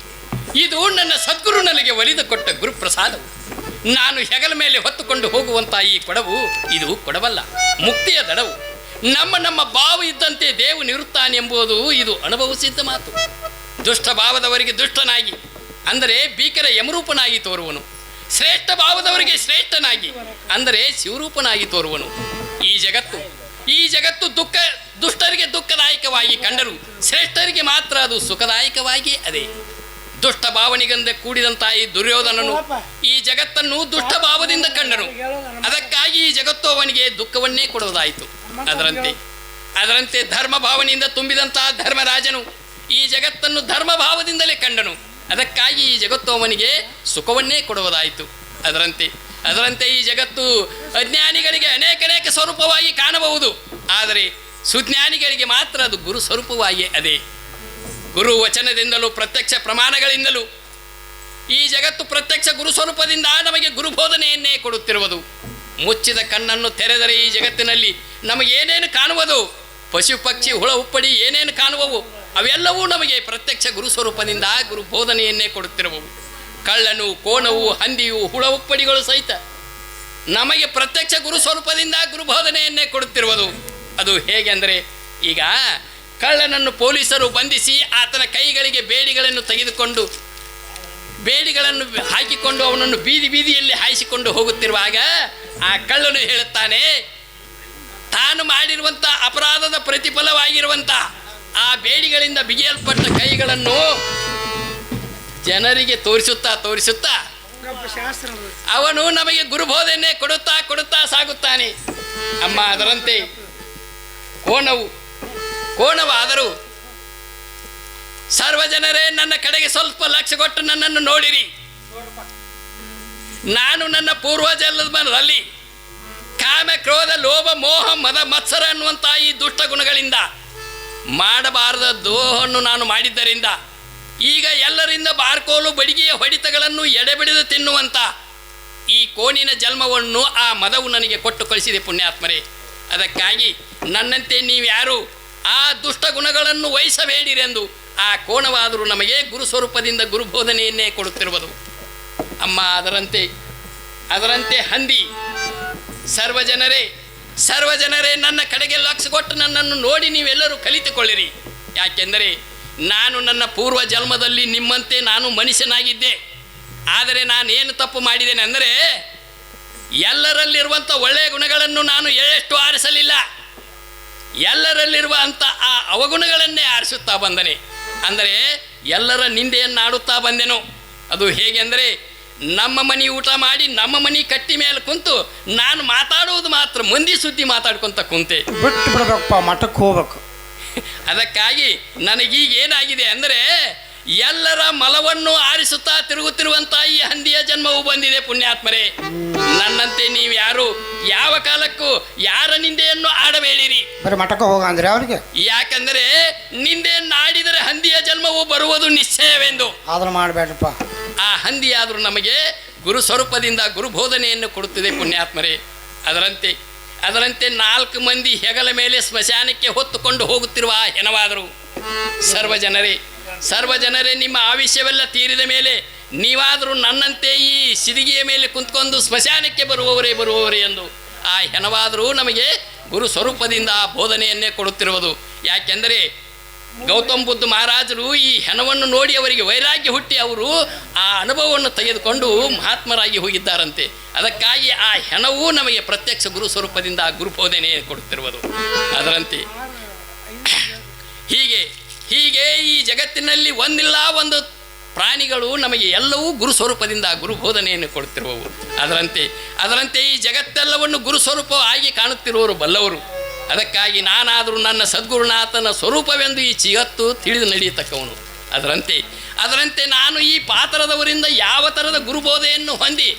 ಇದು ನನ್ನ ಸದ್ಗುರು ನನಗೆ ಒಲಿದು ಕೊಟ್ಟ ಗುರುಪ್ರಸಾದವು. ನಾನು ಹೆಗಲ ಮೇಲೆ ಹೊತ್ತುಕೊಂಡು ಹೋಗುವಂಥ ಈ ಕೊಡವು ಇದು ಕೊಡವಲ್ಲ, ಮುಕ್ತಿಯ ದಡವು. ನಮ್ಮ ಬಾವು ಇದ್ದಂತೆ ದೇವು ನಿರುತ್ತಾನೆಂಬುದು ಇದು ಅನುಭವಿಸಿದ್ದ ಮಾತು. ದುಷ್ಟ ಭಾವದವರಿಗೆ ದುಷ್ಟನಾಗಿ, ಅಂದರೆ ಭೀಕರ ಯಮರೂಪನಾಗಿ ತೋರುವನು. ಶ್ರೇಷ್ಠ ಭಾವದವರಿಗೆ ಶ್ರೇಷ್ಠನಾಗಿ, ಅಂದರೆ ಶಿವರೂಪನಾಗಿ ತೋರುವನು. ಈ ಜಗತ್ತು ದುಷ್ಟರಿಗೆ ದುಃಖದಾಯಕವಾಗಿ ಕಂಡರು, ಶ್ರೇಷ್ಠರಿಗೆ ಮಾತ್ರ ಅದು ಸುಖದಾಯಕವಾಗಿ ಅದೇ. ದುಷ್ಟ ಭಾವನೆಗಳಿಂದ ಕೂಡಿದಂಥ ಈ ದುರ್ಯೋಧನನು ಈ ಜಗತ್ತನ್ನು ದುಷ್ಟ ಭಾವದಿಂದ ಕಂಡನು. ಅದಕ್ಕಾಗಿ ಈ ಜಗತ್ತು ಅವನಿಗೆ ದುಃಖವನ್ನೇ ಕೊಡುವುದಾಯಿತು. ಅದರಂತೆ ಧರ್ಮ ಭಾವನೆಯಿಂದ ತುಂಬಿದಂತಹ ಧರ್ಮರಾಜನು ಈ ಜಗತ್ತನ್ನು ಧರ್ಮ ಭಾವದಿಂದಲೇ ಕಂಡನು. ಅದಕ್ಕಾಗಿ ಈ ಜಗತ್ತು ಅವನಿಗೆ ಸುಖವನ್ನೇ ಕೊಡುವುದಾಯಿತು. ಅದರಂತೆ ಈ ಜಗತ್ತು ಅಜ್ಞಾನಿಗಳಿಗೆ ಅನೇಕ ಸ್ವರೂಪವಾಗಿ ಕಾಣಬಹುದು, ಆದರೆ ಸುಜ್ಞಾನಿಗಳಿಗೆ ಮಾತ್ರ ಅದು ಗುರು ಸ್ವರೂಪವಾಗಿ ಅದೇ. ಗುರು ವಚನದಿಂದಲೂ ಪ್ರತ್ಯಕ್ಷ ಪ್ರಮಾಣಗಳಿಂದಲೂ ಈ ಜಗತ್ತು ಪ್ರತ್ಯಕ್ಷ ಗುರು ಸ್ವರೂಪದಿಂದ ನಮಗೆ ಗುರುಬೋಧನೆಯನ್ನೇ ಕೊಡುತ್ತಿರುವುದು. ಮುಚ್ಚಿದ ಕಣ್ಣನ್ನು ತೆರೆದರೆ ಈ ಜಗತ್ತಿನಲ್ಲಿ ನಮಗೇನೇನು ಕಾಣುವುದು, ಪಶು ಪಕ್ಷಿ ಹುಳ ಉಪ್ಪಡಿ ಏನೇನು ಕಾಣುವವು ಅವೆಲ್ಲವೂ ನಮಗೆ ಪ್ರತ್ಯಕ್ಷ ಗುರು ಸ್ವರೂಪದಿಂದ ಗುರು ಬೋಧನೆಯನ್ನೇ ಕೊಡುತ್ತಿರುವವು. ಕಳ್ಳನು, ಕೋಣವು, ಹಂದಿಯು, ಹುಳ ಉಪ್ಪಡಿಗಳು ಸಹಿತ ನಮಗೆ ಪ್ರತ್ಯಕ್ಷ ಗುರು ಸ್ವರೂಪದಿಂದ ಗುರುಬೋಧನೆಯನ್ನೇ ಕೊಡುತ್ತಿರುವುದು. ಅದು ಹೇಗೆ ಅಂದರೆ, ಈಗ ಕಳ್ಳನನ್ನು ಪೊಲೀಸರು ಬಂಧಿಸಿ ಆತನ ಕೈಗಳಿಗೆ ಬೇಡಿಗಳನ್ನು ತೆಗೆದುಕೊಂಡು ಬೇಡಿಗಳನ್ನು ಹಾಕಿಕೊಂಡು ಅವನನ್ನು ಬೀದಿಯಲ್ಲಿ ಹಾಯಿಸಿಕೊಂಡು ಹೋಗುತ್ತಿರುವಾಗ ಆ ಕಳ್ಳನು ಹೇಳುತ್ತಾನೆ, ತಾನು ಮಾಡಿರುವಂಥ ಅಪರಾಧದ ಪ್ರತಿಫಲವಾಗಿರುವಂಥ ಆ ಬೇಡಿಗಳಿಂದ ಬಿಗಿಯಲ್ಪಟ್ಟ ಕೈಗಳನ್ನು ಜನರಿಗೆ ತೋರಿಸುತ್ತಾ ಅವನು ನಮಗೆ ಗುರುಬೋಧನೆ ಕೊಡುತ್ತಾ ಸಾಗುತ್ತಾನೆ. ಅಮ್ಮ, ಅದರಂತೆ ಕೋಣವಾದರೂ ಸರ್ವ ಜನರೇ ನನ್ನ ಕಡೆಗೆ ಸ್ವಲ್ಪ ಲಕ್ಷ್ಯ ಕೊಟ್ಟು ನನ್ನನ್ನು ನೋಡಿರಿ. ನಾನು ನನ್ನ ಪೂರ್ವಜನ್ಮದಲ್ಲಿ ಕಾಮ, ಕ್ರೋಧ, ಲೋಭ, ಮೋಹ, ಮದ, ಮತ್ಸರ ಅನ್ನುವಂಥ ಈ ದುಷ್ಟ ಗುಣಗಳಿಂದ ಮಾಡಬಾರದ ದ್ರೋಹವನ್ನು ನಾನು ಮಾಡಿದ್ದರಿಂದ ಈಗ ಎಲ್ಲರಿಂದ ಬಾರ್ಕೋಲು ಬಡಿಗೆಯ ಹೊಡಿತಗಳನ್ನು ಎಡೆಬಿಡಿದು ತಿನ್ನುವಂಥ ಈ ಕೋಣಿನ ಜನ್ಮವನ್ನು ಆ ಮದವು ನನಗೆ ಕೊಟ್ಟು ಕಳಿಸಿದೆ ಪುಣ್ಯಾತ್ಮರೇ. ಅದಕ್ಕಾಗಿ ನನ್ನಂತೆ ನೀವ್ಯಾರು ಆ ದುಷ್ಟ ಗುಣಗಳನ್ನು ವಹಿಸಬೇಡಿರೆಂದು ಆ ಕೋಣವಾದರೂ ನಮಗೆ ಗುರು ಸ್ವರೂಪದಿಂದ ಗುರುಬೋಧನೆಯನ್ನೇ ಕೊಡುತ್ತಿರುವುದು. ಅಮ್ಮ, ಅದರಂತೆ ಹಂದಿ, ಸರ್ವ ಜನರೇ ನನ್ನ ಕಡೆಗೆ ಲಕ್ಷ್ಯ ಕೊಟ್ಟು ನನ್ನನ್ನು ನೋಡಿ ನೀವೆಲ್ಲರೂ ಕಲಿತುಕೊಳ್ಳಿರಿ. ಯಾಕೆಂದರೆ ನಾನು ನನ್ನ ಪೂರ್ವ ಜನ್ಮದಲ್ಲಿ ನಿಮ್ಮಂತೆ ನಾನು ಮನುಷ್ಯನಾಗಿದ್ದೆ. ಆದರೆ ನಾನೇನು ತಪ್ಪು ಮಾಡಿದ್ದೇನೆ ಅಂದರೆ, ಎಲ್ಲರಲ್ಲಿರುವಂಥ ಒಳ್ಳೆಯ ಗುಣಗಳನ್ನು ನಾನು ಎಷ್ಟು ಆರಿಸಲಿಲ್ಲ, ಎಲ್ಲರಲ್ಲಿರುವ ಅಂಥ ಆ ಅವಗುಣಗಳನ್ನೇ ಆರಿಸುತ್ತಾ ಬಂದನೆ. ಅಂದರೆ ಎಲ್ಲರ ನಿಂದೆಯನ್ನಾಡುತ್ತಾ ಬಂದೆನು. ಅದು ಹೇಗೆ ಅಂದರೆ, ನಮ್ಮ ಮನೆ ಊಟ ಮಾಡಿ ನಮ್ಮ ಮನೆ ಕಟ್ಟಿ ಮೇಲೆ ಕುಂತು ನಾನು ಮಾತಾಡುವುದು ಮಾತ್ರ ಮಂದಿ ಸುದ್ದಿ ಮಾತಾಡ್ಕೊತ ಕುಂತೆ. ಬಿಟ್ಟು ಬಿಡ್ಬೇಕಪ್ಪ, ಮಠಕ್ಕೆ ಹೋಗ್ಬೇಕು. ಅದಕ್ಕಾಗಿ ನನಗೀಗ ಏನಾಗಿದೆ ಅಂದರೆ, ಎಲ್ಲರ ಮಲವನ್ನು ಆರಿಸುತ್ತಾ ತಿರುಗುತ್ತಿರುವಂಥ ಈ ಹಂದಿಯ ಜನ್ಮವು ಬಂದಿದೆ ಪುಣ್ಯಾತ್ಮರೇ. ನನ್ನಂತೆ ನೀವು ಯಾರು ಯಾವ ಕಾಲಕ್ಕೂ ಯಾರ ನಿಂದೆಯನ್ನು ಆಡಬೇಡಿರಿ. ಬರೀ ಮಠಕ್ಕೆ ಹೋಗ ಅಂದ್ರೆ ಅವ್ರಿಗೆ. ಯಾಕಂದರೆ ನಿಂದೆಯನ್ನು ಆಡಿದರೆ ಹಂದಿಯ ಜನ್ಮವು ಬರುವುದು ನಿಶ್ಚಯವೆಂದು. ಆದ್ರೂ ಮಾಡಬೇಡಪ್ಪ. ಆ ಹಂದಿಯಾದರೂ ನಮಗೆ ಗುರು ಸ್ವರೂಪದಿಂದ ಗುರುಬೋಧನೆಯನ್ನು ಕೊಡುತ್ತಿದೆ ಪುಣ್ಯಾತ್ಮರೇ. ಅದರಂತೆ 4 ಮಂದಿ ಹೆಗಲ ಮೇಲೆ ಸ್ಮಶಾನಕ್ಕೆ ಹೊತ್ತುಕೊಂಡು ಹೋಗುತ್ತಿರುವ ಹೆಣವಾದರು. ಸರ್ವ ಜನರೇ ನಿಮ್ಮ ಆವಿಷ್ಯವೆಲ್ಲ ತೀರಿದ ಮೇಲೆ ನೀವಾದರೂ ನನ್ನಂತೆ ಈ ಸಿದಿಗೆಯ ಮೇಲೆ ಕುಂತ್ಕೊಂಡು ಸ್ಮಶಾನಕ್ಕೆ ಬರುವವರೇ ಎಂದು ಆ ಹೆಣವಾದರೂ ನಮಗೆ ಗುರು ಸ್ವರೂಪದಿಂದ ಬೋಧನೆಯನ್ನೇ ಕೊಡುತ್ತಿರುವುದು. ಯಾಕೆಂದರೆ ಗೌತಮ್ ಬುದ್ಧ ಮಹಾರಾಜರು ಈ ಹೆಣವನ್ನು ನೋಡಿ ಅವರಿಗೆ ವೈರಾಗ್ಯ ಹುಟ್ಟಿ ಅವರು ಆ ಅನುಭವವನ್ನು ತೆಗೆದುಕೊಂಡು ಮಹಾತ್ಮರಾಗಿ ಹೋಗಿದ್ದಾರಂತೆ. ಅದಕ್ಕಾಗಿ ಆ ಹೆಣವೂ ನಮಗೆ ಪ್ರತ್ಯಕ್ಷ ಗುರು ಸ್ವರೂಪದಿಂದ ಗುರುಬೋಧನೆ ಕೊಡುತ್ತಿರುವುದು. ಅದರಂತೆ ಹೀಗೆ ಈ ಜಗತ್ತಿನಲ್ಲಿ ಒಂದಿಲ್ಲ ಒಂದು ಪ್ರಾಣಿಗಳು ನಮಗೆ ಎಲ್ಲವೂ ಗುರು ಸ್ವರೂಪದಿಂದ ಗುರುಬೋಧನೆಯನ್ನು ಕೊಡುತ್ತಿರುವವು. ಅದರಂತೆ ಈ ಜಗತ್ತೆಲ್ಲವನ್ನು ಗುರು ಸ್ವರೂಪವಾಗಿ ಕಾಣುತ್ತಿರುವವರು ಬಲ್ಲವರು. ಅದಕ್ಕಾಗಿ ನಾನಾದರೂ ನನ್ನ ಸದ್ಗುರುನಾಥನ ಸ್ವರೂಪವೆಂದು ಈ ಜಗತ್ತು ತಿಳಿದು ನಡೆಯತಕ್ಕವನು. ಅದರಂತೆ ನಾನು ಈ ಪಾತ್ರದವರಿಂದ ಯಾವ ಥರದ ಗುರುಬೋಧೆಯನ್ನು ಹೊಂದಿ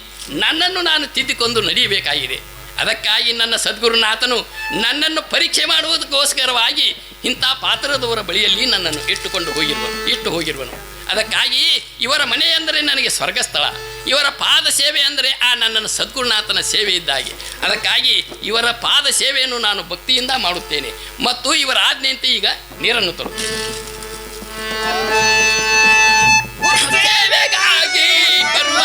ನನ್ನನ್ನು ನಾನು ತಿದ್ದಿಕೊಂಡು ನಡೆಯಬೇಕಾಗಿದೆ. ಅದಕ್ಕಾಗಿ ನನ್ನ ಸದ್ಗುರುನಾಥನು ನನ್ನನ್ನು ಪರೀಕ್ಷೆ ಮಾಡುವುದಕ್ಕೋಸ್ಕರವಾಗಿ ಇಂಥ ಪಾತ್ರದವರ ಬಳಿಯಲ್ಲಿ ನನ್ನನ್ನು ಇಟ್ಟು ಹೋಗಿರುವನು. ಅದಕ್ಕಾಗಿ ಇವರ ಮನೆ ಅಂದರೆ ನನಗೆ ಸ್ವರ್ಗಸ್ಥಳ, ಇವರ ಪಾದ ಸೇವೆ ಅಂದರೆ ಆ ನನ್ನನ್ನು ಸದ್ಗುರುನಾಥನ ಸೇವೆ ಇದ್ದಾಗೆ. ಅದಕ್ಕಾಗಿ ಇವರ ಪಾದ ಸೇವೆಯನ್ನು ನಾನು ಭಕ್ತಿಯಿಂದ ಮಾಡುತ್ತೇನೆ ಮತ್ತು ಇವರ ಆಜ್ಞೆಯಂತೆ ಈಗ ನೀರನ್ನು ತರುತ್ತೇನೆ. ಸೇವೆಗಾಗಿ ಬರುವ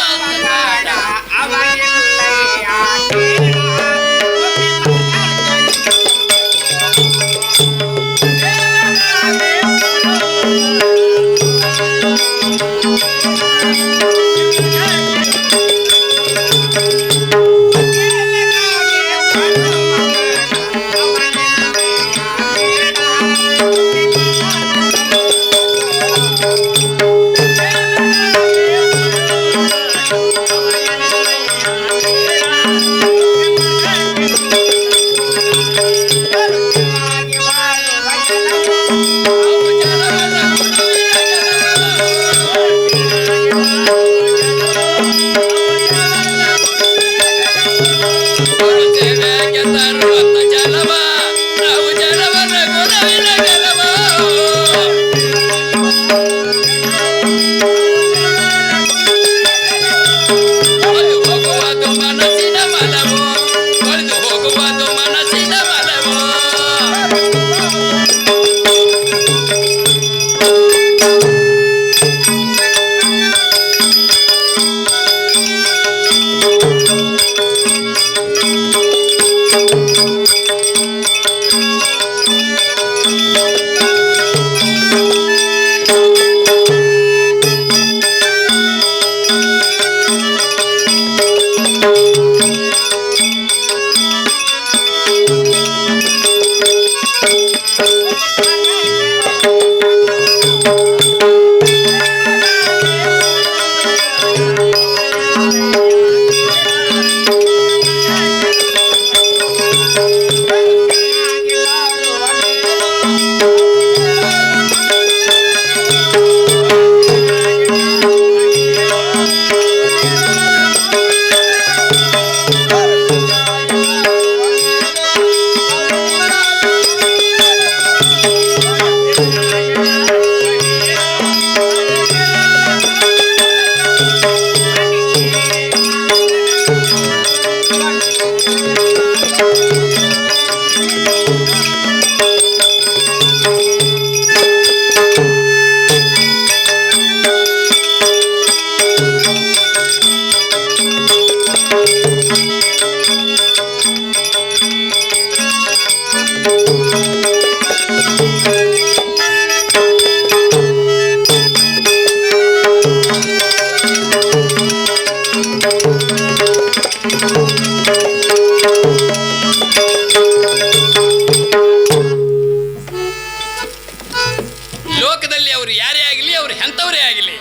ಲೋಕದಲ್ಲಿ ಅವರು ಯಾರೇ ಆಗಲಿ, ಅವರು ಎಂಥವರೇ ಆಗಲಿ,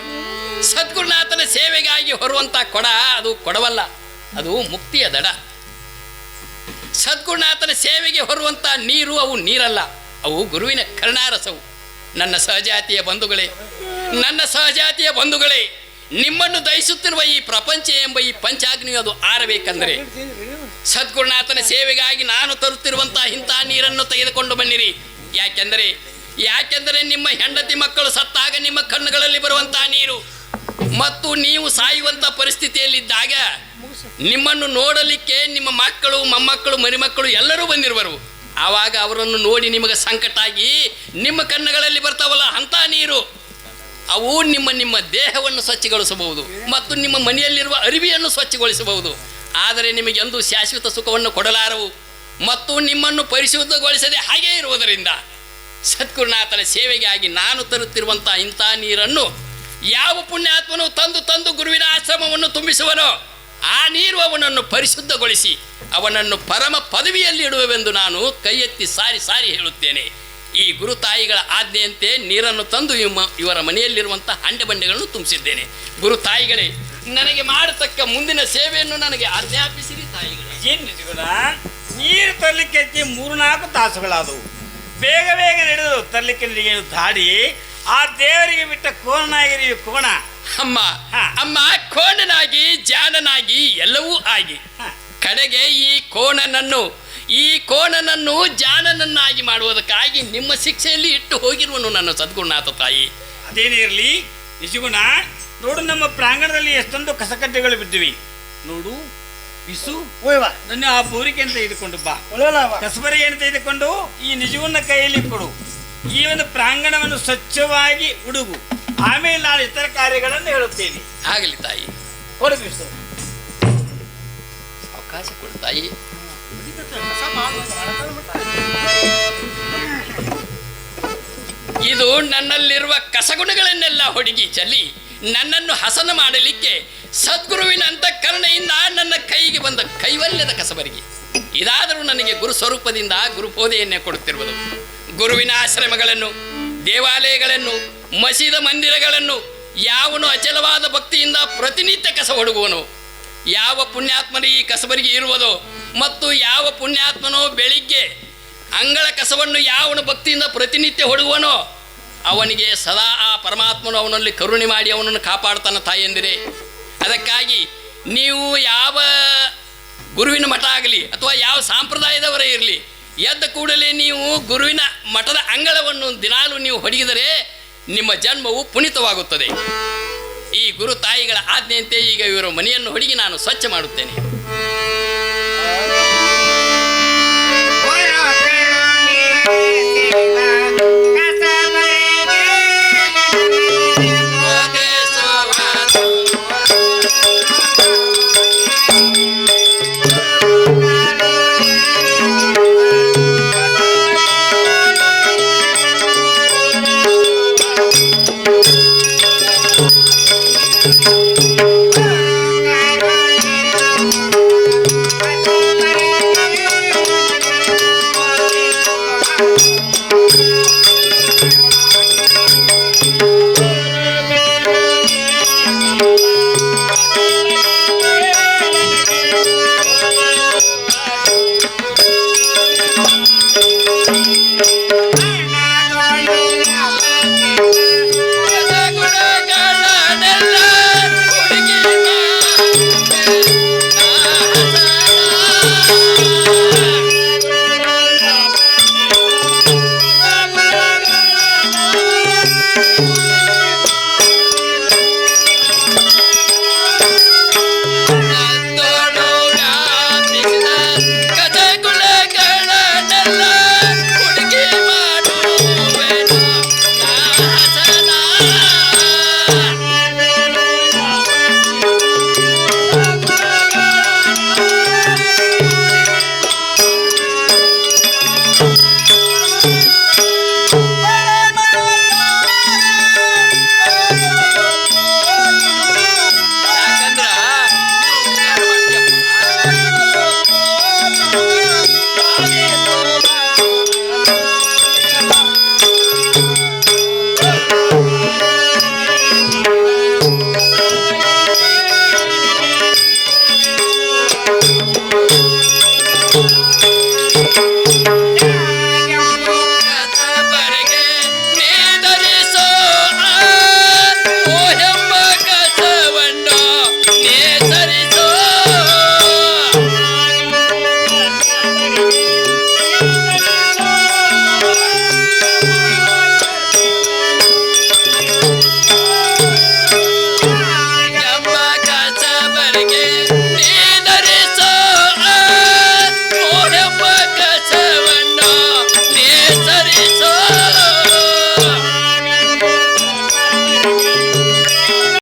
ಸದ್ಗುರುನಾಥನ ಸೇವೆಗಾಗಿ ಹೊರುವಂಥ ಕೊಡ ಅದು ಕೊಡವಲ್ಲ, ಅದು ಮುಕ್ತಿಯ ದಡ. ಸದ್ಗುರುನಾಥನ ಸೇವೆಗೆ ಹೊರುವಂಥ ನೀರು ಅವು ನೀರಲ್ಲ, ಅವು ಗುರುವಿನ ಕರುಣಾರಸವು. ನನ್ನ ಸಹಜಾತಿಯ ಬಂಧುಗಳೇ, ನಿಮ್ಮನ್ನು ದಹಿಸುತ್ತಿರುವ ಈ ಪ್ರಪಂಚ ಎಂಬ ಈ ಪಂಚಾಗ್ನಿಯು ಅದು ಆರಬೇಕಂದರೆ ಸದ್ಗುರುನಾಥನ ಸೇವೆಗಾಗಿ ನಾನು ತರುತ್ತಿರುವಂತಹ ಇಂಥ ನೀರನ್ನು ತೆಗೆದುಕೊಂಡು ಬನ್ನಿರಿ. ಯಾಕೆಂದರೆ ನಿಮ್ಮ ಹೆಂಡತಿ ಮಕ್ಕಳು ಸತ್ತಾಗ ನಿಮ್ಮ ಕಣ್ಣುಗಳಲ್ಲಿ ಬರುವಂತಹ ನೀರು ಮತ್ತು ನೀವು ಸಾಯುವಂಥ ಪರಿಸ್ಥಿತಿಯಲ್ಲಿದ್ದಾಗ ನಿಮ್ಮನ್ನು ನೋಡಲಿಕ್ಕೆ ನಿಮ್ಮ ಮಕ್ಕಳು, ಮೊಮ್ಮಕ್ಕಳು, ಮರಿಮಕ್ಕಳು ಎಲ್ಲರೂ ಬಂದಿರುವರು. ಆವಾಗ ಅವರನ್ನು ನೋಡಿ ನಿಮಗೆ ಸಂಕಟ ಆಗಿ ನಿಮ್ಮ ಕಣ್ಣುಗಳಲ್ಲಿ ಬರ್ತಾವಲ್ಲ ಅಂಥ ನೀರು, ಅವು ನಿಮ್ಮ ದೇಹವನ್ನು ಸ್ವಚ್ಛಗೊಳಿಸಬಹುದು ಮತ್ತು ನಿಮ್ಮ ಮನೆಯಲ್ಲಿರುವ ಅರಿವಿಯನ್ನು ಸ್ವಚ್ಛಗೊಳಿಸಬಹುದು. ಆದರೆ ನಿಮಗೆ ಎಂದೂ ಶಾಶ್ವತ ಸುಖವನ್ನು ಕೊಡಲಾರವು ಮತ್ತು ನಿಮ್ಮನ್ನು ಪರಿಶುದ್ಧಗೊಳಿಸದೆ ಹಾಗೇ ಇರುವುದರಿಂದ ಸದ್ಗುರುನಾಥನ ಸೇವೆಗಾಗಿ ನಾನು ತರುತ್ತಿರುವಂಥ ಇಂಥ ನೀರನ್ನು ಯಾವ ಪುಣ್ಯಾತ್ಮನು ತಂದು ಗುರುವಿನ ಆಶ್ರಮವನ್ನು ತುಂಬಿಸುವನೋ ಆ ನೀರು ಅವನನ್ನು ಪರಿಶುದ್ಧಗೊಳಿಸಿ ಅವನನ್ನು ಪರಮ ಪದವಿಯಲ್ಲಿ ಇಡುವೆವೆಂದು ನಾನು ಕೈ ಎತ್ತಿ ಸಾರಿ ಹೇಳುತ್ತೇನೆ. ಈ ಗುರು ತಾಯಿಗಳ ಆಜ್ಞೆಯಂತೆ ನೀರನ್ನು ತಂದು ಇವರ ಮನೆಯಲ್ಲಿರುವಂಥ ಹಂಡೆ ಬಂಡೆಗಳನ್ನು ತುಂಬಿಸಿದ್ದೇನೆ. ಗುರು ತಾಯಿಗಳೇ, ನನಗೆ ಮಾಡತಕ್ಕ ಮುಂದಿನ ಸೇವೆಯನ್ನು ನನಗೆ ಆಜ್ಞಾಪಿಸಿರಿ ತಾಯಿಗಳೇ. ನೀರು ತರಲಿಕ್ಕೆ 3-4 ತಾಸುಗಳಾದವು. ಬೇಗ ನಡೆದು ತರಲಿಕ್ಕೆ ಏನು ದಾಡಿ ಆ ದೇವರಿಗೆ ಬಿಟ್ಟ ಕೋಣನಾಗಿರಿ ಕೋಣ. ಅಮ್ಮ ಕೋಣನಾಗಿ ಜಾಣನಾಗಿ ಎಲ್ಲವೂ ಆಗಿ ಕಡೆಗೆ ಈ ಕೋಣನನ್ನು ಜಾಣನನ್ನಾಗಿ ಮಾಡುವುದಕ್ಕಾಗಿ ನಿಮ್ಮ ಶಿಕ್ಷೆಯಲ್ಲಿ ಇಟ್ಟು ಹೋಗಿರುವನು ನನ್ನ ಸದ್ಗುರುನಾಥ ತಾಯಿ. ಅದೇನೇ ಇರಲಿ ನಿಜಗುಣ, ನೋಡು ನಮ್ಮ ಪ್ರಾಂಗಣದಲ್ಲಿ ಎಷ್ಟೊಂದು ಕಸಕಡ್ಡೆಗಳು ಬಿದ್ದಿವಿ. ನೋಡು ಬಿಸು ನನ್ನ ಆ ಬೋರಿಕೆ ಅಂತ ತೆಗೆದುಕೊಂಡು ಬಾ, ಕಸಬರಿಗೆ ಏನು ತೆಗೆದುಕೊಂಡು ಈ ನಿಜಗುಣ ಕೈಯಲ್ಲಿ ಕೊಡು. ಈ ಒಂದು ಪ್ರಾಂಗಣವನ್ನು ಸ್ವಚ್ಛವಾಗಿ ಉಡುಗು. ಆಮೇಲೆ ನಾನು ಇತರ ಕಾರ್ಯಗಳನ್ನು ಹೇಳುತ್ತೇನೆ. ಆಗಲಿ ತಾಯಿ, ಕೊಡು ಬಿಸು. ಅವಕಾಶ ಕೊಡು ತಾಯಿ. ಇದು ನನ್ನಲ್ಲಿರುವ ಕಸಗುಣಗಳನ್ನೆಲ್ಲ ಹೊಡಿಗಿ ಚೆಲ್ಲಿ ನನ್ನನ್ನು ಹಸನ ಮಾಡಲಿಕ್ಕೆ ಸದ್ಗುರುವಿನ ಅಂತಃಕರಣೆಯಿಂದ ನನ್ನ ಕೈಗೆ ಬಂದ ಕೈವಲ್ಯದ ಕಸಬರಿಗೆ. ಇದಾದರೂ ನನಗೆ ಗುರು ಸ್ವರೂಪದಿಂದ ಗುರುಬೋಧೆಯನ್ನೇ ಕೊಡುತ್ತಿರುವುದು. ಗುರುವಿನ ಆಶ್ರಮಗಳನ್ನು, ದೇವಾಲಯಗಳನ್ನು, ಮಸೀದ ಮಂದಿರಗಳನ್ನು ಯಾವನು ಅಚಲವಾದ ಭಕ್ತಿಯಿಂದ ಪ್ರತಿನಿತ್ಯ ಕಸ ಹೊಡುವನು, ಯಾವ ಪುಣ್ಯಾತ್ಮನ ಈ ಕಸಬರಿಗೆ ಇರುವುದೋ ಮತ್ತು ಯಾವ ಪುಣ್ಯಾತ್ಮನೋ ಬೆಳಿಗ್ಗೆ ಅಂಗಳ ಕಸವನ್ನು ಯಾವನು ಭಕ್ತಿಯಿಂದ ಪ್ರತಿನಿತ್ಯ ಹೊಡುವನೋ ಅವನಿಗೆ ಸದಾ ಆ ಪರಮಾತ್ಮನು ಅವನಲ್ಲಿ ಕರುಣೆ ಮಾಡಿ ಅವನನ್ನು ಕಾಪಾಡ್ತಾನೆ ತಾಯಂದಿರೆ. ಅದಕ್ಕಾಗಿ ನೀವು ಯಾವ ಗುರುವಿನ ಮಠ ಆಗಲಿ ಅಥವಾ ಯಾವ ಸಂಪ್ರದಾಯದವರೇ ಇರಲಿ, ಎದ್ದ ಕೂಡಲೇ ನೀವು ಗುರುವಿನ ಮಠದ ಅಂಗಳವನ್ನು ದಿನಾಲು ನೀವು ಹೊಡೆಗಿದರೆ ನಿಮ್ಮ ಜನ್ಮವು ಪುನೀತವಾಗುತ್ತದೆ. ಈ ಗುರು ತಾಯಿಗಳ ಆಜ್ಞೆಯಂತೆ ಈಗ ಇವರ ಮನೆಯನ್ನು ಹೊಡಿಗಿ ನಾನು ಸ್ವಚ್ಛ ಮಾಡುತ್ತೇನೆ.